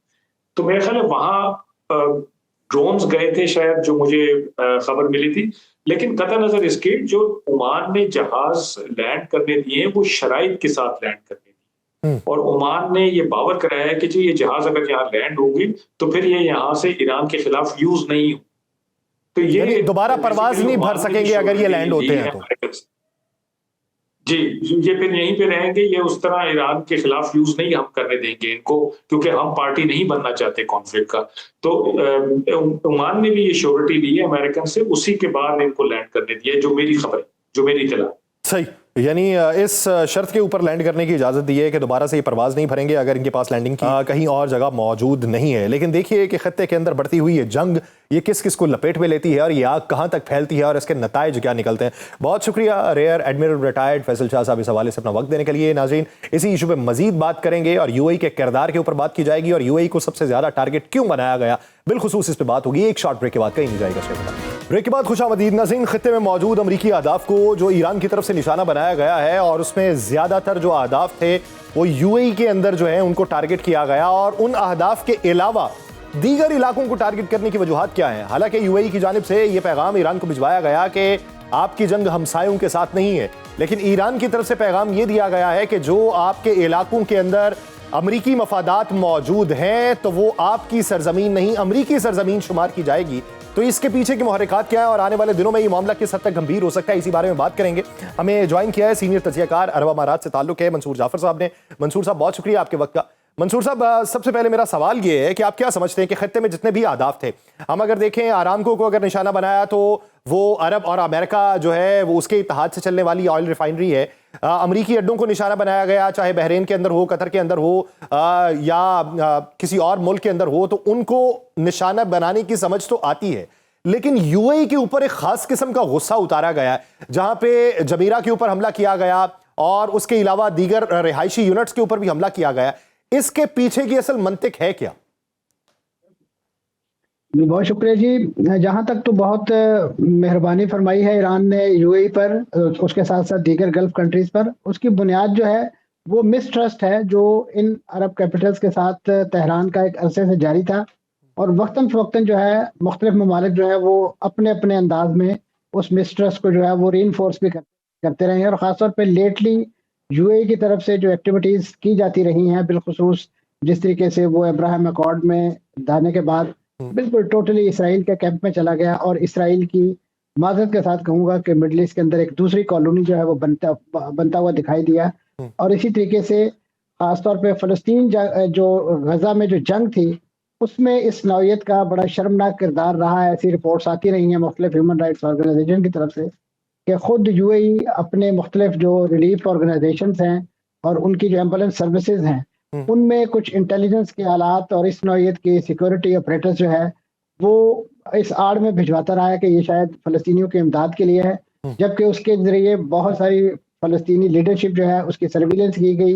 तो मेरे ख्याल है वहां ड्रोन्स गए थे शायद, जो मुझे खबर मिली थी। लेकिन कतई नजर इसके जो ओमान ने जहाज लैंड करने दिए वो शराइत के साथ लैंड करने दिए, और ओमान ने ये बावर कराया है कि जी ये जहाज अगर यहाँ लैंड होगी तो फिर ये यहाँ से ईरान के खिलाफ यूज नहीं हो। तो ये दोबारा परवाज नहीं भर सकेंगे अगर ये लैंड होते हैं तो। जी, ये फिर यहीं पे रहेंगे, ये उस तरह ईरान के खिलाफ यूज नहीं हम करने देंगे इनको, क्योंकि हम पार्टी नहीं बनना चाहते कॉन्फ्लिक्ट का। तो ओमान ने भी ये श्योरिटी ली है अमेरिकन से, उसी के बाद इनको लैंड करने दिया, जो मेरी खबर है, जो मेरी इत्तला। सही, यानी इस शर्त के ऊपर लैंड करने की इजाजत दी है कि दोबारा से ये परवाज नहीं भरेंगे अगर इनके पास लैंडिंग की कहीं और जगह मौजूद नहीं है। लेकिन देखिए कि खत्ते के अंदर बढ़ती हुई ये जंग, ये किस किस को लपेट में लेती है और ये आग कहां तक फैलती है और इसके नताइज क्या निकलते हैं। बहुत शुक्रिया rear admiral retired Faisal Shah साहब इस हवाले से अपना वक्त देने के लिए। नाज़रीन, इसी इशू पे मजीद बात करेंगे और यूएई के किरदार के ऊपर बात की जाएगी और यूएई को सबसे ज्यादा टारगेट क्यों बनाया गया, बिलखुसूस इस पर बात होगी। एक शॉर्ट ब्रेक के बाद, कहीं नहीं जाएगा ब्रेक के बाद खुशामदीद। नाज़रीन, खत्ते में मौजूद अमरीकी अहदाफ को जो ईरान की तरफ से निशाना बनाया गया है और उसमें ज्यादातर जो अहदाफ थे वो यूएई के अंदर जो है उनको टारगेट किया गया, और उन अहदाफ के अलावा दीगर इलाकों को टारगेट करने की वजूहात क्या है। हालांकि यूएई की जानिब से यह पैगाम ईरान को भिजवाया गया कि आपकी जंग हमसायों के साथ नहीं है, लेकिन ईरान की तरफ से पैगाम यह दिया गया है कि जो आपके इलाकों के अंदर अमरीकी मफादात मौजूद हैं तो वो आपकी सरजमीन नहीं अमरीकी सरजमीन शुमार की जाएगी। तो इसके पीछे की मुहर्रिकात क्या है और आने वाले दिनों में ये मामला किस हद तक गंभीर हो सकता है, इसी बारे में बात करेंगे। हमें ज्वाइन किया है सीनियर तजियाकार अरब अमारात से ताल्लुक है मंसूर जाफर साहब ने। मंसूर साहब, बहुत शुक्रिया आपके वक्त का। मंसूर साहब, सबसे पहले मेरा सवाल ये है कि आप क्या समझते हैं कि खत्ते में जितने भी अहदाफ थे, हम अगर देखें आरामको को अगर निशाना बनाया तो वो अरब और अमेरिका जो है वो उसके इत्तेहाद से चलने वाली ऑयल रिफाइनरी है। अमरीकी अड्डों को निशाना बनाया गया, चाहे बहरीन के अंदर हो, कतर के अंदर हो या किसी और मुल्क के अंदर हो, तो उनको निशाना बनाने की समझ तो आती है। लेकिन यूएई के ऊपर एक खास किस्म का गुस्सा उतारा गया है, जहां पे जमीरा के ऊपर हमला किया गया और उसके अलावा दीगर रिहायशी यूनिट्स के ऊपर भी हमला किया गया। इसके पीछे की असल मंतिक है क्या? बहुत शुक्रिया जी। जहां तक तो बहुत मेहरबानी फरमाई है ईरान ने यूएई पर, उसके साथ साथ दीगर गल्फ कंट्रीज पर। उसकी बुनियाद जो है वो मिसट्रस्ट है जो इन अरब कैपिटल्स के साथ तेहरान का एक अरसे से जारी था, और वक्तन फवक्तन जो है मुख्तलिफ ममालिक जो है वो अपने अपने अंदाज में उस मिसट्रस्ट को जो है वो रीइंफोर्स भी करते रहे हैं। और ख़ासतौर पे लेटली यूएई की तरफ से जो एक्टिविटीज़ की जाती रही हैं, बिलखुसूस जिस तरीके से वो अब्राहम अकॉर्ड में जाने के बाद बिल्कुल टोटली इसराइल के कैंप में चला गया, और इसराइल की माजरत के साथ कहूँगा कि मिडल ईस्ट के अंदर एक दूसरी कॉलोनी जो है वो बनता हुआ दिखाई दिया। और इसी तरीके से ख़ासतौर पे फ़लस्तीन जो गज़ा में जो जंग थी उसमें इस नौयत का बड़ा शर्मनाक किरदार रहा है। ऐसी रिपोर्ट्स आती रही हैं मुख्तलिफ ह्यूमन राइट्स ऑर्गेनाइजेशन की तरफ से कि खुद यूएई अपने मुख्तलिफ जो रिलीफ ऑर्गेनाइजेशंस हैं और उनकी जो एम्बुलेंस सर्विसेज हैं उनमें कुछ इंटेलिजेंस के आलात और इस नौयत के सिक्योरिटी ऑपरेटर्स जो है वो इस आड़ में भिजवाता रहा है कि ये शायद फ़लस्तीनियों की इमदाद के लिए है, जबकि उसके ज़रिए बहुत सारी फ़लस्तीनी लीडरशिप जो है उसकी सर्विलेंस की गई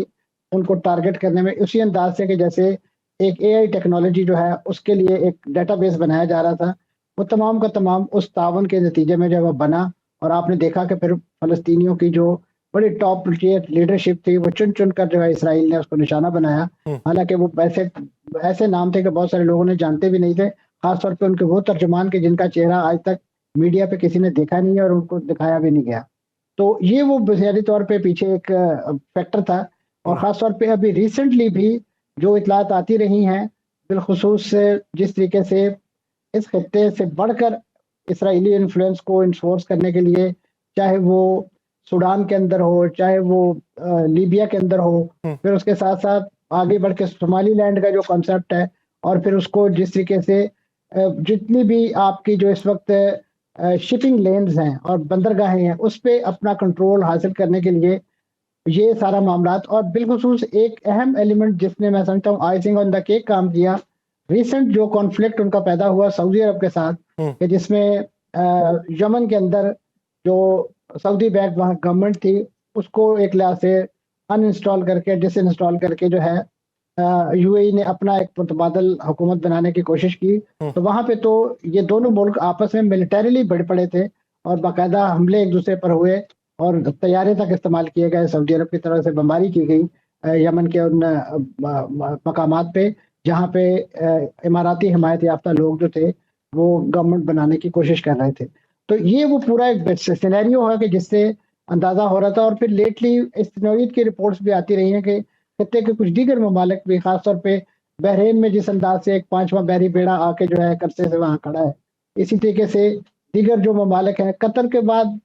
उनको टारगेट करने में, उसी अंदाज से कि जैसे एक एआई टेक्नोलॉजी जो है उसके लिए एक डेटाबेस बनाया जा रहा था। वो तमाम का तमाम उस तावन के नतीजे में जो है बना, और आपने देखा कि फिर फ़लस्तीनियों की जो बड़ी टॉप लीडरशिप थी वो चुन चुन कर जो है इसराइल ने उसको निशाना बनाया। हालांकि वो ऐसे नाम थे कि बहुत सारे लोगों ने जानते भी नहीं थे, खासतौर पे उनके वो तर्जुमान के जिनका चेहरा आज तक मीडिया पे किसी ने देखा नहीं है और उनको दिखाया भी नहीं गया। तो ये वो बुनियादी तौर पे पीछे एक फैक्टर था। और ख़ासतौर पे अभी रिसेंटली भी जो इतलात आती रही हैं, बिलखुसूस जिस तरीके से इस खत्ते से बढ़कर इसराइली इन्फ्लुएंस को इन्फोर्स करने के लिए, चाहे वो सूडान के अंदर हो, चाहे वो लीबिया के अंदर हो, फिर उसके साथ साथ आगे बढ़ के सोमालीलैंड का जो कॉन्सेप्ट है, और फिर उसको जिस तरीके से जितनी भी आपकी जो इस वक्त शिपिंग लेन्स हैं और बंदरगाहें हैं उस पर अपना कंट्रोल हासिल करने के लिए ये सारा मामलात। और बिलखुसूस एक अहम एलिमेंट जिसने मैं समझता हूँ आइसिंग ऑन द केक काम किया, रिसेंट जो कॉन्फ्लिक्ट उनका पैदा हुआ सऊदी अरब के साथ, कि जिसमें यमन के अंदर जो सऊदी बैक वहाँ गवर्नमेंट थी उसको एक लिहाज से अनइंस्टॉल करके डिसइंस्टॉल करके जो है यूएई ने अपना एक मुतबादल हुकूमत बनाने की कोशिश की। तो वहाँ पे तो ये दोनों मुल्क आपस में मिलिटरीली बढ़ पड़े थे और बाकायदा हमले एक दूसरे पर हुए और तैयारे तक इस्तेमाल किए गए। सऊदी अरब की तरफ से बमबारी की गई यमन के उन मकामात पे जहाँ पे इमाराती हिमायत याफ्ता लोग जो थे वो गवर्नमेंट बनाने की कोशिश कर रहे थे। तो ये वो पूरा एक सिनेरियो है कि जिससे अंदाजा हो रहा था। और फिर लेटली इस नौईद की रिपोर्ट्स भी आती रही हैं कि खत्ते के कुछ दीगर ममालिक भी, खासतौर पे बहरीन में जिस अंदाज से एक 5वां बहरी बेड़ा आके जो है कर्से से वहाँ खड़ा है, इसी तरीके से दीगर जो ममालिक हैं, कतर के बाद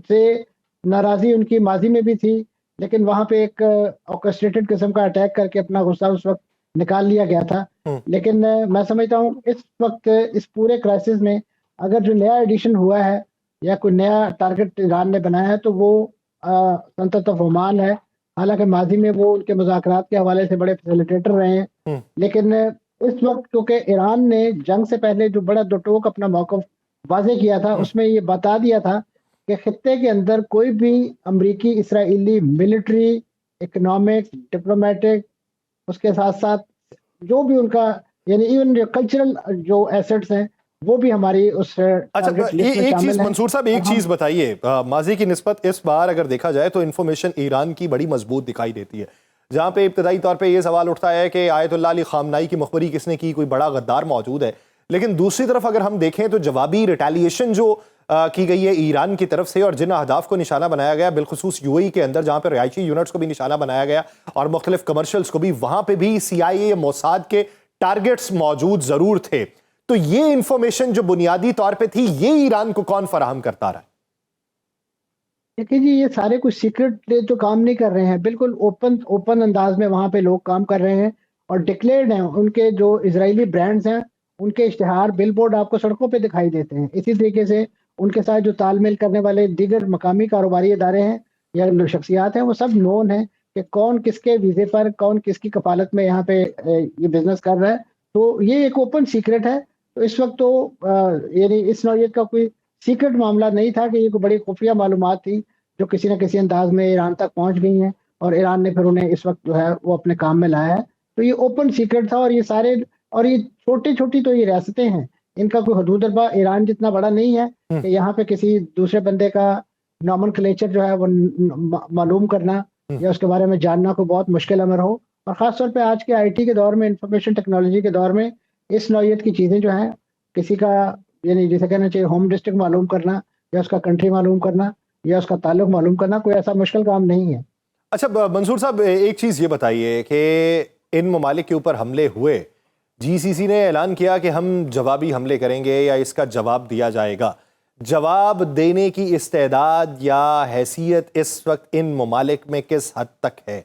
से नाराज़ी उनकी माजी में भी थी, लेकिन वहाँ पे एक ऑर्केस्ट्रेटेड किस्म का अटैक करके अपना गुस्सा उस वक्त निकाल लिया गया था। लेकिन मैं समझता हूँ इस वक्त इस पूरे क्राइसिस में अगर जो नया एडिशन हुआ है या कोई नया टारगेट ईरान ने बनाया है तो वो सल्तनत ऑफ ओमान है। हालांकि माजी में वो उनके मुज़ाकरात के हवाले से बड़े फैसिलिटेटर रहे हैं, लेकिन इस वक्त क्योंकि ईरान ने जंग से पहले जो बड़ा दो टोक अपना मौक़िफ़ वाज़े किया था, उसमें ये बता दिया था कि खित्ते के अंदर कोई भी अमरीकी इसराइली मिलिट्री, इकोनॉमिक, डिप्लोमेटिक, उसके साथ साथ जो भी उनका यानी इवन जो कल्चरल जो एसेट्स हैं वो भी हमारी उस अच्छा, एक चीज मंसूर साहब, एक चीज बताइए, माजी की निस्बत इस बार अगर देखा जाए तो इंफॉर्मेशन ईरान की बड़ी मजबूत दिखाई देती है, जहां पे इब्तदाई तौर पे ये सवाल उठता है कि आयतुल्लाह अली खामनाई की मुखबरी किसने की, कोई बड़ा गद्दार मौजूद है। लेकिन दूसरी तरफ अगर हम देखें तो जवाबी रिटेलिएशन जो की गई है ईरान की तरफ से, और जिन अहदाफ को निशाना बनाया गया बिलखुसूस यूएई के अंदर, जहां पर रिहायशी यूनिट्स को भी निशाना बनाया गया और मुख्तलिफ कमर्शियल्स को भी, वहां पर भी CIA या मोसाद के टारगेट्स मौजूद जरूर थे। तो ये इंफॉर्मेशन जो बुनियादी तौर पे थी, ये ईरान को कौन फराहम करता रहा? देखिए जी, ये सारे कुछ सीक्रेट तो काम नहीं कर रहे हैं, बिल्कुल ओपन अंदाज में वहाँ पे लोग काम कर रहे हैं और डिक्लेयर्ड हैं। उनके जो इजरायली ब्रांड्स हैं उनके इश्तिहार, बिलबोर्ड आपको सड़कों पे दिखाई देते हैं। इसी तरीके से उनके साथ जो तालमेल करने वाले दीगर मकामी कारोबारी इदारे हैं या शख्सियात हैं, वो सब नोन है कि कौन किसके वीज़े पर, कौन किसकी कफालत में यहाँ पे ये बिजनेस कर रहा है। तो ये एक ओपन सीक्रेट है। तो इस वक्त तो यानी इस नौइयत का कोई सीक्रेट मामला नहीं था कि ये कोई बड़ी खुफिया मालूमात थी जो किसी न किसी अंदाज में ईरान तक पहुंच गई हैं और ईरान ने फिर उन्हें इस वक्त जो है वो अपने काम में लाया है। तो ये ओपन सीक्रेट था। और ये सारे, और ये छोटी छोटी तो ये रियासतें हैं, इनका कोई हदूद अरबा ईरान जितना बड़ा नहीं है कि यहाँ पे किसी दूसरे बंदे का नॉमेनक्लेचर जो है वो मालूम करना या उसके बारे में जानना कोई बहुत मुश्किल अमर हो। और ख़ासतौर पे आज के IT के दौर में, इंफॉर्मेशन टेक्नोलॉजी के दौर में, इस नौइयत की चीज़ें जो हैं किसी का यानी जिसे कहना चाहिए होम डिस्ट्रिक्ट मालूम करना या उसका कंट्री मालूम करना या उसका ताल्लुक मालूम करना कोई ऐसा मुश्किल काम नहीं है। अच्छा मंसूर साहब, एक चीज़ ये बताइए कि इन ममालिक के ऊपर हमले हुए, GCC ने ऐलान किया कि हम जवाबी हमले करेंगे या इसका जवाब दिया जाएगा। जवाब देने की इस्तेदाद या हैसियत इस वक्त इन ममालिक में किस हद तक है?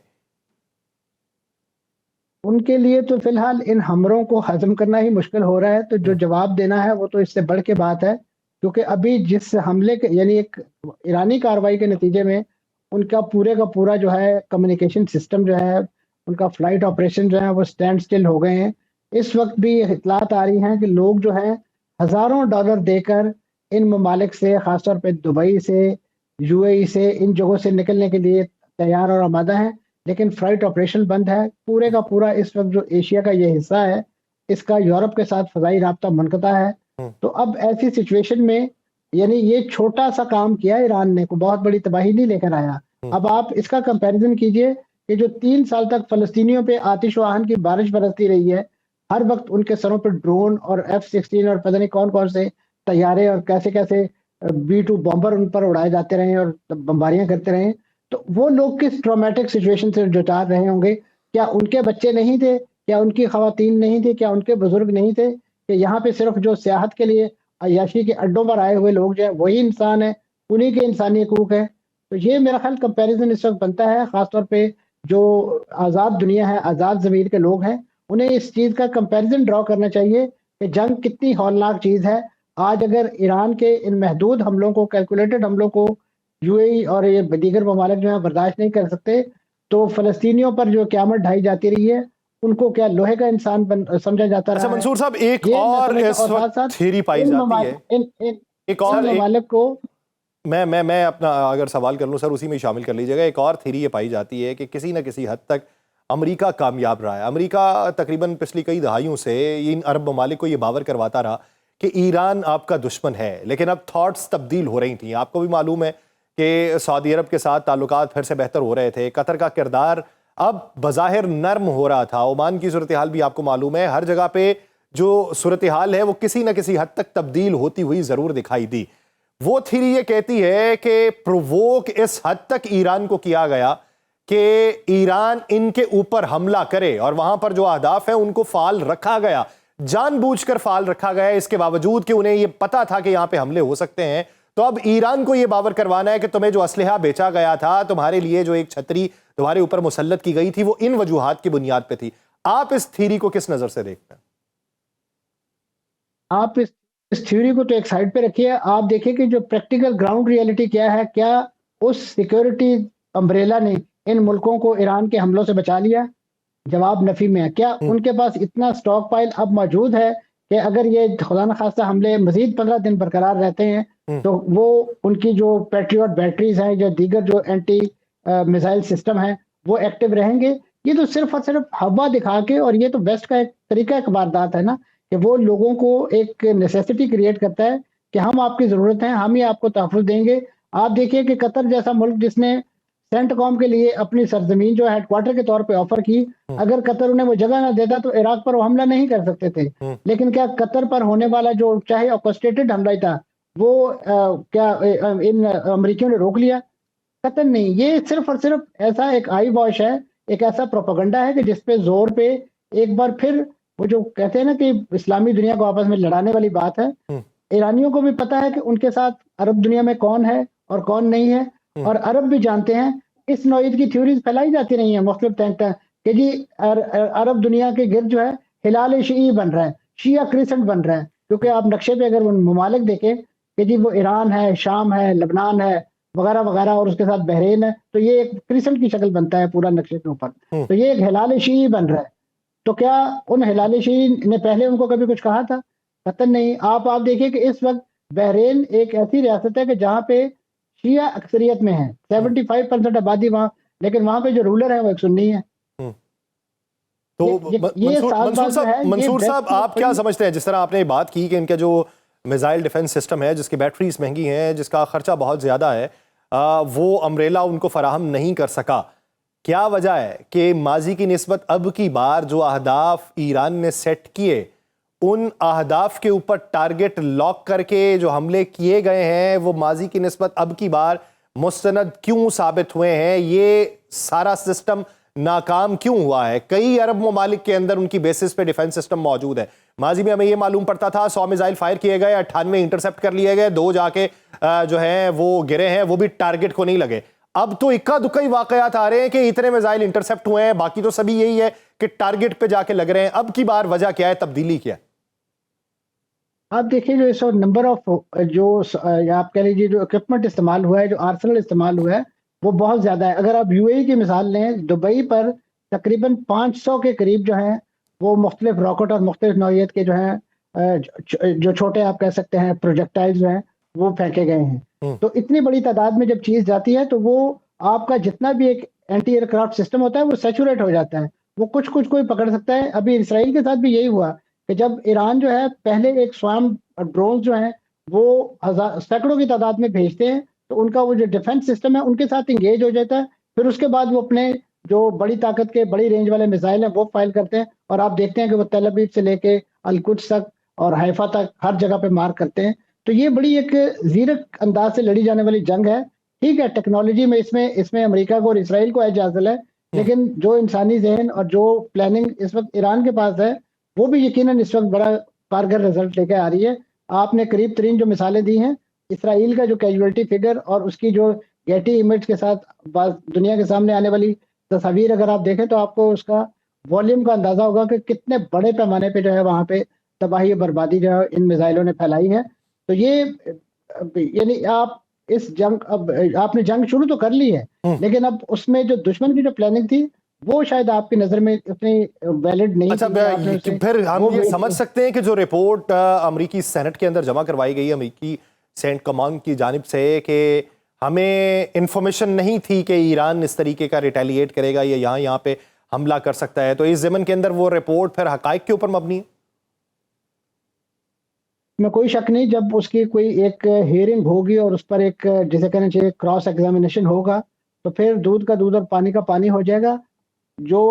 उनके लिए तो फिलहाल इन हमलों को हजम करना ही मुश्किल हो रहा है। तो जो जवाब देना है वो तो इससे बढ़ के बात है, क्योंकि अभी जिस हमले के यानी एक ईरानी कार्रवाई के नतीजे में उनका पूरे का पूरा जो है कम्युनिकेशन सिस्टम जो है, उनका फ्लाइट ऑपरेशन जो है वो स्टैंड स्टिल हो गए हैं। इस वक्त भी इतलात आ रही हैं कि लोग जो हैं हज़ारों डॉलर देकर इन ममालिक से, ख़ासतौर पे दुबई से, UAE से, इन जगहों से निकलने के लिए तैयार और आमादा हैं, लेकिन फ्लाइट ऑपरेशन बंद है। पूरे का पूरा इस वक्त जो एशिया का ये हिस्सा है, इसका यूरोप के साथ फ़ज़ाई राब्ता मुनक़ता है। तो अब ऐसी सिचुएशन में यानी ये छोटा सा काम किया ईरान ने, कोई बहुत बड़ी तबाही नहीं लेकर आया। अब आप इसका कंपैरिजन कीजिए कि जो 3 साल तक फ़लस्तीनियों पे आतिश-ओ-आहन की बारिश बरसती रही है, हर वक्त उनके सरों पर ड्रोन और F-16 और पता नहीं कौन-कौन से तैयारे और कैसे-कैसे B-2 बॉम्बर उन पर उड़ाए जाते रहे और बमबारियां करते रहे। तो वो लोग किस ट्रॉमेटिक सिचुएशन से जुझा रहे होंगे? क्या उनके बच्चे नहीं थे? क्या उनकी ख़वातीन नहीं थी? क्या उनके बुजुर्ग नहीं थे? कि यहाँ पे सिर्फ जो सियाहत के लिए अय्याशी के अड्डों पर आए हुए लोग जो हैं वही इंसान है, उन्हीं के इंसानी हकूक है। तो ये मेरा ख्याल कंपैरिजन इस वक्त बनता है, ख़ासतौर पे जो आज़ाद दुनिया है, आज़ाद ज़मीर के लोग हैं, उन्हें इस चीज़ का कंपैरिजन ड्रॉ करना चाहिए कि जंग कितनी हौलनाक चीज़ है। आज अगर ईरान के इन महदूद हमलों को, कैलकुलेटेड हमलों को UAE और ये दीगर ममालिक जो है बर्दाश्त नहीं कर सकते, तो फ़लस्तीनियों पर जो क़यामत ढाई जाती रही है, उनको क्या लोहे का इंसान समझा जाता रहा है? मंसूर साहब, एक और इस वक्त थ्योरी पाई जाती है, एक और ममालिक को मैं अपना अगर सवाल कर लूं सर, उसी में शामिल कर लीजिएगा। एक और थ्योरी ये पाई जाती है कि किसी न किसी हद तक अमेरिका कामयाब रहा है। अमेरिका तकरीबन पिछली कई दहाइयों से इन अरब ममालिक को ये बावर करवाता रहा कि ईरान आपका दुश्मन है, लेकिन अब थॉट्स तब्दील हो रही थी। आपको भी मालूम है कि सऊदी अरब के साथ ताल्लुकात फिर से बेहतर हो रहे थे। कतर का किरदार अब बज़ाहिर नर्म हो रहा था। ओमान की सूरत हाल भी आपको मालूम है, हर जगह पे जो सूरत हाल है वो किसी न किसी हद तक तब्दील होती हुई जरूर दिखाई दी। वो थ्योरी ये कहती है कि प्रोवोक इस हद तक ईरान को किया गया कि ईरान इनके ऊपर हमला करे, और वहां पर जो अहदाफ है उनको फाल रखा गया, जानबूझकर फाल रखा गया, इसके बावजूद कि उन्हें यह पता था कि यहां पे हमले हो सकते हैं। तो अब ईरान को यह बावर करवाना है कि तुम्हें जो असलहा बेचा गया था, तुम्हारे लिए जो एक छतरी तुम्हारे ऊपर मुसल्लत की गई थी, वो इन वजूहात की बुनियाद पे थी। आप इस थ्योरी को किस नजर से देखते हैं? आप इस थ्योरी को तो एक साइड पे रखिए। आप देखिए कि जो प्रैक्टिकल ग्राउंड रियलिटी क्या है। क्या उस सिक्योरिटी अम्ब्रेला ने इन मुल्कों को ईरान के हमलों से बचा लिया? जवाब नफी में है। क्या उनके पास इतना स्टॉक पाइल अब मौजूद है कि अगर ये खुदा न खास्ता हमले मजीद 15 दिन बरकरार रहते हैं तो वो उनकी जो पैट्रियट बैटरीज हैं, जो दीगर जो एंटी मिसाइल सिस्टम है, वो एक्टिव रहेंगे? ये तो सिर्फ और सिर्फ हवा दिखा के, और ये तो वेस्ट का एक तरीका एक वारदात है ना, कि वो लोगों को एक नेसेसिटी क्रिएट करता है कि हम आपकी जरूरत है, हम ही आपको तहफ़्फ़ुज़ देंगे। आप देखिए कि कतर जैसा मुल्क जिसने सेंटकॉम के लिए अपनी सरजमीन जो हेडक्वार्टर के तौर पे ऑफर की, अगर कतर उन्हें वो जगह ना देता तो इराक पर वो हमला नहीं कर सकते थे। लेकिन क्या कतर पर होने वाला जो चाहे ऑर्केस्ट्रेटेड हमला ही था, वो इन अमेरिकियों ने रोक लिया? कतई नहीं। ये सिर्फ और सिर्फ ऐसा एक आई वॉश है, एक ऐसा प्रोपेगेंडा है कि जिसपे जोर पे एक बार फिर वो जो कहते हैं ना कि इस्लामी दुनिया को आपस में लड़ाने वाली बात है। ईरानियों को भी पता है कि उनके साथ अरब दुनिया में कौन है और कौन नहीं है, और अरब भी जानते हैं। इस नौईद की थ्योरीज फैलाई जाती रही हैं मुख्तलिफ तंग तक कि जी अरब दुनिया के गिर्द जो है हिलाल शी बन रहा है, शिया क्रिसेंट बन रहा है। क्योंकि आप नक्शे पे अगर ममालिक देखें कि जी वो ईरान है, शाम है, लबनान है, वगैरह वगैरह, और उसके साथ बहरीन है, तो ये एक क्रिसेंट की शक्ल बनता है पूरा नक्शे के ऊपर। तो ये एक हिलाल शी बन रहा है। तो क्या उन हिलाल शी ने पहले उनको कभी कुछ कहा था? कतई नहीं। आप देखिए कि इस वक्त बहरीन एक ऐसी रियासत है कि जहाँ पे शिया अक्सरियत में है, 75% आबादी वहाँ, लेकिन वहाँ पे जो रूलर है वो एक सुन्नी है। तो ये मंसूर साहब, आप क्या समझते हैं, जिस तरह आपने बात की कि इनका जो मिसाइल डिफेंस सिस्टम है, जिसकी बैटरीज महंगी हैं, जिसका खर्चा बहुत ज़्यादा है, वो अम्ब्रेला उनको फराहम नहीं कर सका, क्या वजह है कि माजी की निस्बत अब की बार जो अहदाफ ईरान ने सेट किए, उन अहदाफ के ऊपर टारगेट लॉक करके जो हमले किए गए हैं, वो माजी की निस्बत अब की बार मुस्तनद क्यों साबित हुए हैं? ये सारा सिस्टम नाकाम क्यों हुआ है? कई अरब ममालिक के अंदर उनकी बेसिस पे डिफेंस सिस्टम मौजूद है। माजी में हमें ये मालूम पड़ता था 100 मिसाइल फायर किए गए, 98 इंटरसेप्ट कर लिए गए, 2 जाके जो है वो गिरे हैं, वो भी टारगेट को नहीं लगे। अब तो इक्का दुक्का ही वाकयात आ रहे हैं कि इतने मिसाइल इंटरसेप्ट हुए हैं, बाकी तो सभी यही है कि टारगेट पे जाके लग रहे हैं। अब की बार वजह क्या है, तब्दीली क्या है? आप देखिए जो इस नंबर ऑफ जो आप कह लीजिए जो इक्विपमेंट इस्तेमाल हुआ है, जो आर्सनल इस्तेमाल हुआ है, वो बहुत ज़्यादा है। अगर आप यूएई की मिसाल लें, दुबई पर तकरीबन 500 के करीब जो हैं वो मुख्तलिफ रॉकेट और मुख्तलिफ नौइयत के जो हैं जो छोटे आप कह सकते हैं प्रोजेक्टाइल्स जो हैं वो फेंके गए हैं। तो इतनी बड़ी तादाद में जब चीज़ जाती है तो वो आपका जितना भी एक एंटी एयरक्राफ्ट सिस्टम होता है वो सैचुरेट हो जाता है। वो कुछ कोई पकड़ सकता है। अभी इसराइल के साथ भी यही हुआ कि जब ईरान जो है पहले एक स्वाम ड्रोन जो हैं वो सैकड़ों की तादाद में भेजते हैं, तो उनका वो जो डिफेंस सिस्टम है उनके साथ इंगेज हो जाता है। फिर उसके बाद वो अपने जो बड़ी ताकत के बड़ी रेंज वाले मिसाइल हैं वो फाइल करते हैं, और आप देखते हैं कि वो तेल अवीव से लेके अलकुद्स तक और हैफा तक हर जगह पे मार करते हैं। तो ये बड़ी एक जीरक अंदाज से लड़ी जाने वाली जंग है। ठीक है, टेक्नोलॉजी में इसमें अमेरिका को और इसराइल को एज हासिल है, लेकिन जो इंसानी जहन और जो प्लानिंग इस वक्त ईरान के पास है वो भी यकीनन इस वक्त बड़ा कारगर रिजल्ट लेकर आ रही है। आपने करीब तरीन जो मिसालें दी हैं, इसराइल का जो कैजुअलिटी फिगर और उसकी जो गेटी इमेज के साथ दुनिया के सामने आने वाली तस्वीर अगर आप देखें तो आपको उसका वॉल्यूम का अंदाजा होगा कि कितने बड़े पैमाने पे जो है वहाँ पे तबाही और बर्बादी जो है इन मिसाइलों ने फैलाई है। तो ये यानी आप इस जंग, अब आपने जंग शुरू तो कर ली है, लेकिन अब उसमें जो दुश्मन की जो प्लानिंग थी वो शायद आपकी नजर में उतनी वैलिड नहीं। अच्छा, फिर हम ये समझ सकते हैं कि जो रिपोर्ट अमेरिकी सेनेट के अंदर जमा करवाई गई, अमेरिकी सेनेट कमांड की जानिब से, कि हमें इंफॉर्मेशन नहीं थी कि ईरान इस तरीके का रिटेलिएट करेगा या यहाँ पे हमला कर सकता है, तो इस ज़मन के अंदर वो रिपोर्ट फिर हकाइक के ऊपर मबनी है? में कोई शक नहीं, जब उसकी कोई एक हियरिंग होगी और उस पर एक जिसे कहना चाहिए क्रॉस एग्जामिनेशन होगा, तो फिर दूध का दूध और पानी का पानी हो जाएगा। जो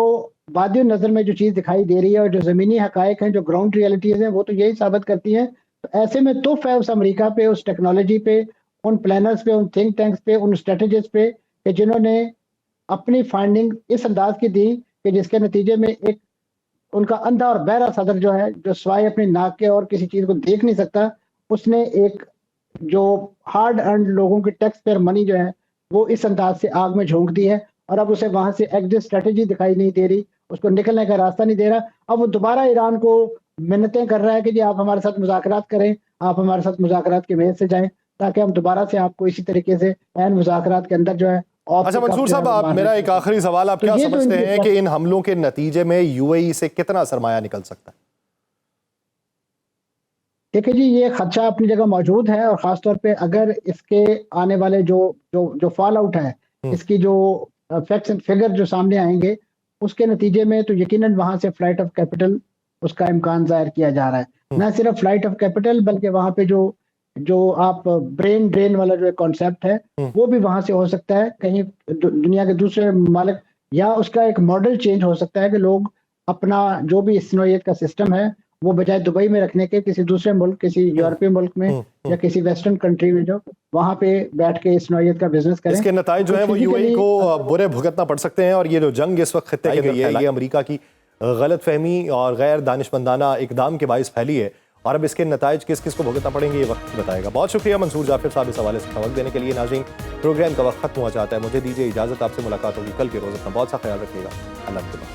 बादी नज़र में जो चीज़ दिखाई दे रही है और जो ज़मीनी हकायक हैं, जो ग्राउंड रियलिटीज़ हैं, वो तो यही साबित करती हैं। तो ऐसे में तुफ़ है उस अमेरिका पे, उस टेक्नोलॉजी पे, उन प्लानर्स पे, उन थिंक टैंक्स पे, उन स्ट्रेटेजिस्ट पे कि जिन्होंने अपनी फाइंडिंग इस अंदाज की दी कि जिसके नतीजे में एक उनका अंधा और बहरा सदर जो है, जो स्वाय अपनी नाक के और किसी चीज़ को देख नहीं सकता, उसने एक जो हार्ड अर्न्ड लोगों की टैक्स पेयर मनी जो है, वो इस अंदाज से आग में झोंक दी है और अब उसे वहां से एग्जिट स्ट्रेटेजी दिखाई नहीं दे रही, उसको निकलने का रास्ता नहीं दे रहा। अब वो दोबारा ईरान को मिन्नतें कर रहा है कि जी आप हमारे साथ मुज़ाकरात करें, आप हमारे साथ मुज़ाकरात की मेज से जाएं, ताकि हम दोबारा से आपको इसी तरीके से एन मुज़ाकरात के अंदर जो है अच्छा मंसूर साहब, आप मेरा एक आखिरी सवाल, आप क्या समझते हैं कि इन हमलों के नतीजे में यूएई से कितना सरमाया निकल सकता है? देखिए जी, ये खदशा अपनी जगह मौजूद है और ख़ासतौर पे अगर इसके आने वाले जो जो जो फॉल आउट है, इसकी जो फैक्ट्स एंड फिगर जो सामने आएंगे, उसके नतीजे में तो यकीनन वहाँ से फ्लाइट ऑफ कैपिटल उसका इम्कान ज़ाहिर किया जा रहा है। न सिर्फ फ्लाइट ऑफ कैपिटल बल्कि वहाँ पे जो जो आप ब्रेन ड्रेन वाला जो कॉन्सेप्ट है, वो भी वहाँ से हो सकता है कहीं दुनिया के दूसरे ममालिक, या उसका एक मॉडल चेंज हो सकता है कि लोग अपना जो भी इस नौइयत का सिस्टम है वो बजाय दुबई में रखने के किसी दूसरे मुल्क, किसी यूरोपीय मुल्क में या किसी वेस्टर्न कंट्री में जो वहां पे बैठ के इस नौइयत का बिजनेस करें। इसके नताइज जो है वो यूएई को बुरे भुगतना पड़ सकते हैं और ये जो जंग इस वक्त खित्ते के अंदर है, ये अमेरिका की गलतफहमी और गैर दानिशमंदाना इकदाम के बाइस फैली है और अब इसके नताइज किस किस को भुगतना पड़ेंगे ये वक्त बताएगा। बहुत शुक्रिया मंसूर जाफिर साहब इस हवाले से सबक देने के लिए। नाज़रीन, प्रोग्राम का वक्त खत्म हुआ चाहता है, मुझे दीजिए इजाजत, आपसे मुलाकात होगी कल के रोज। अपना बहुत सा ख्याल रखिएगा। अल्लाह हाफ़िज़।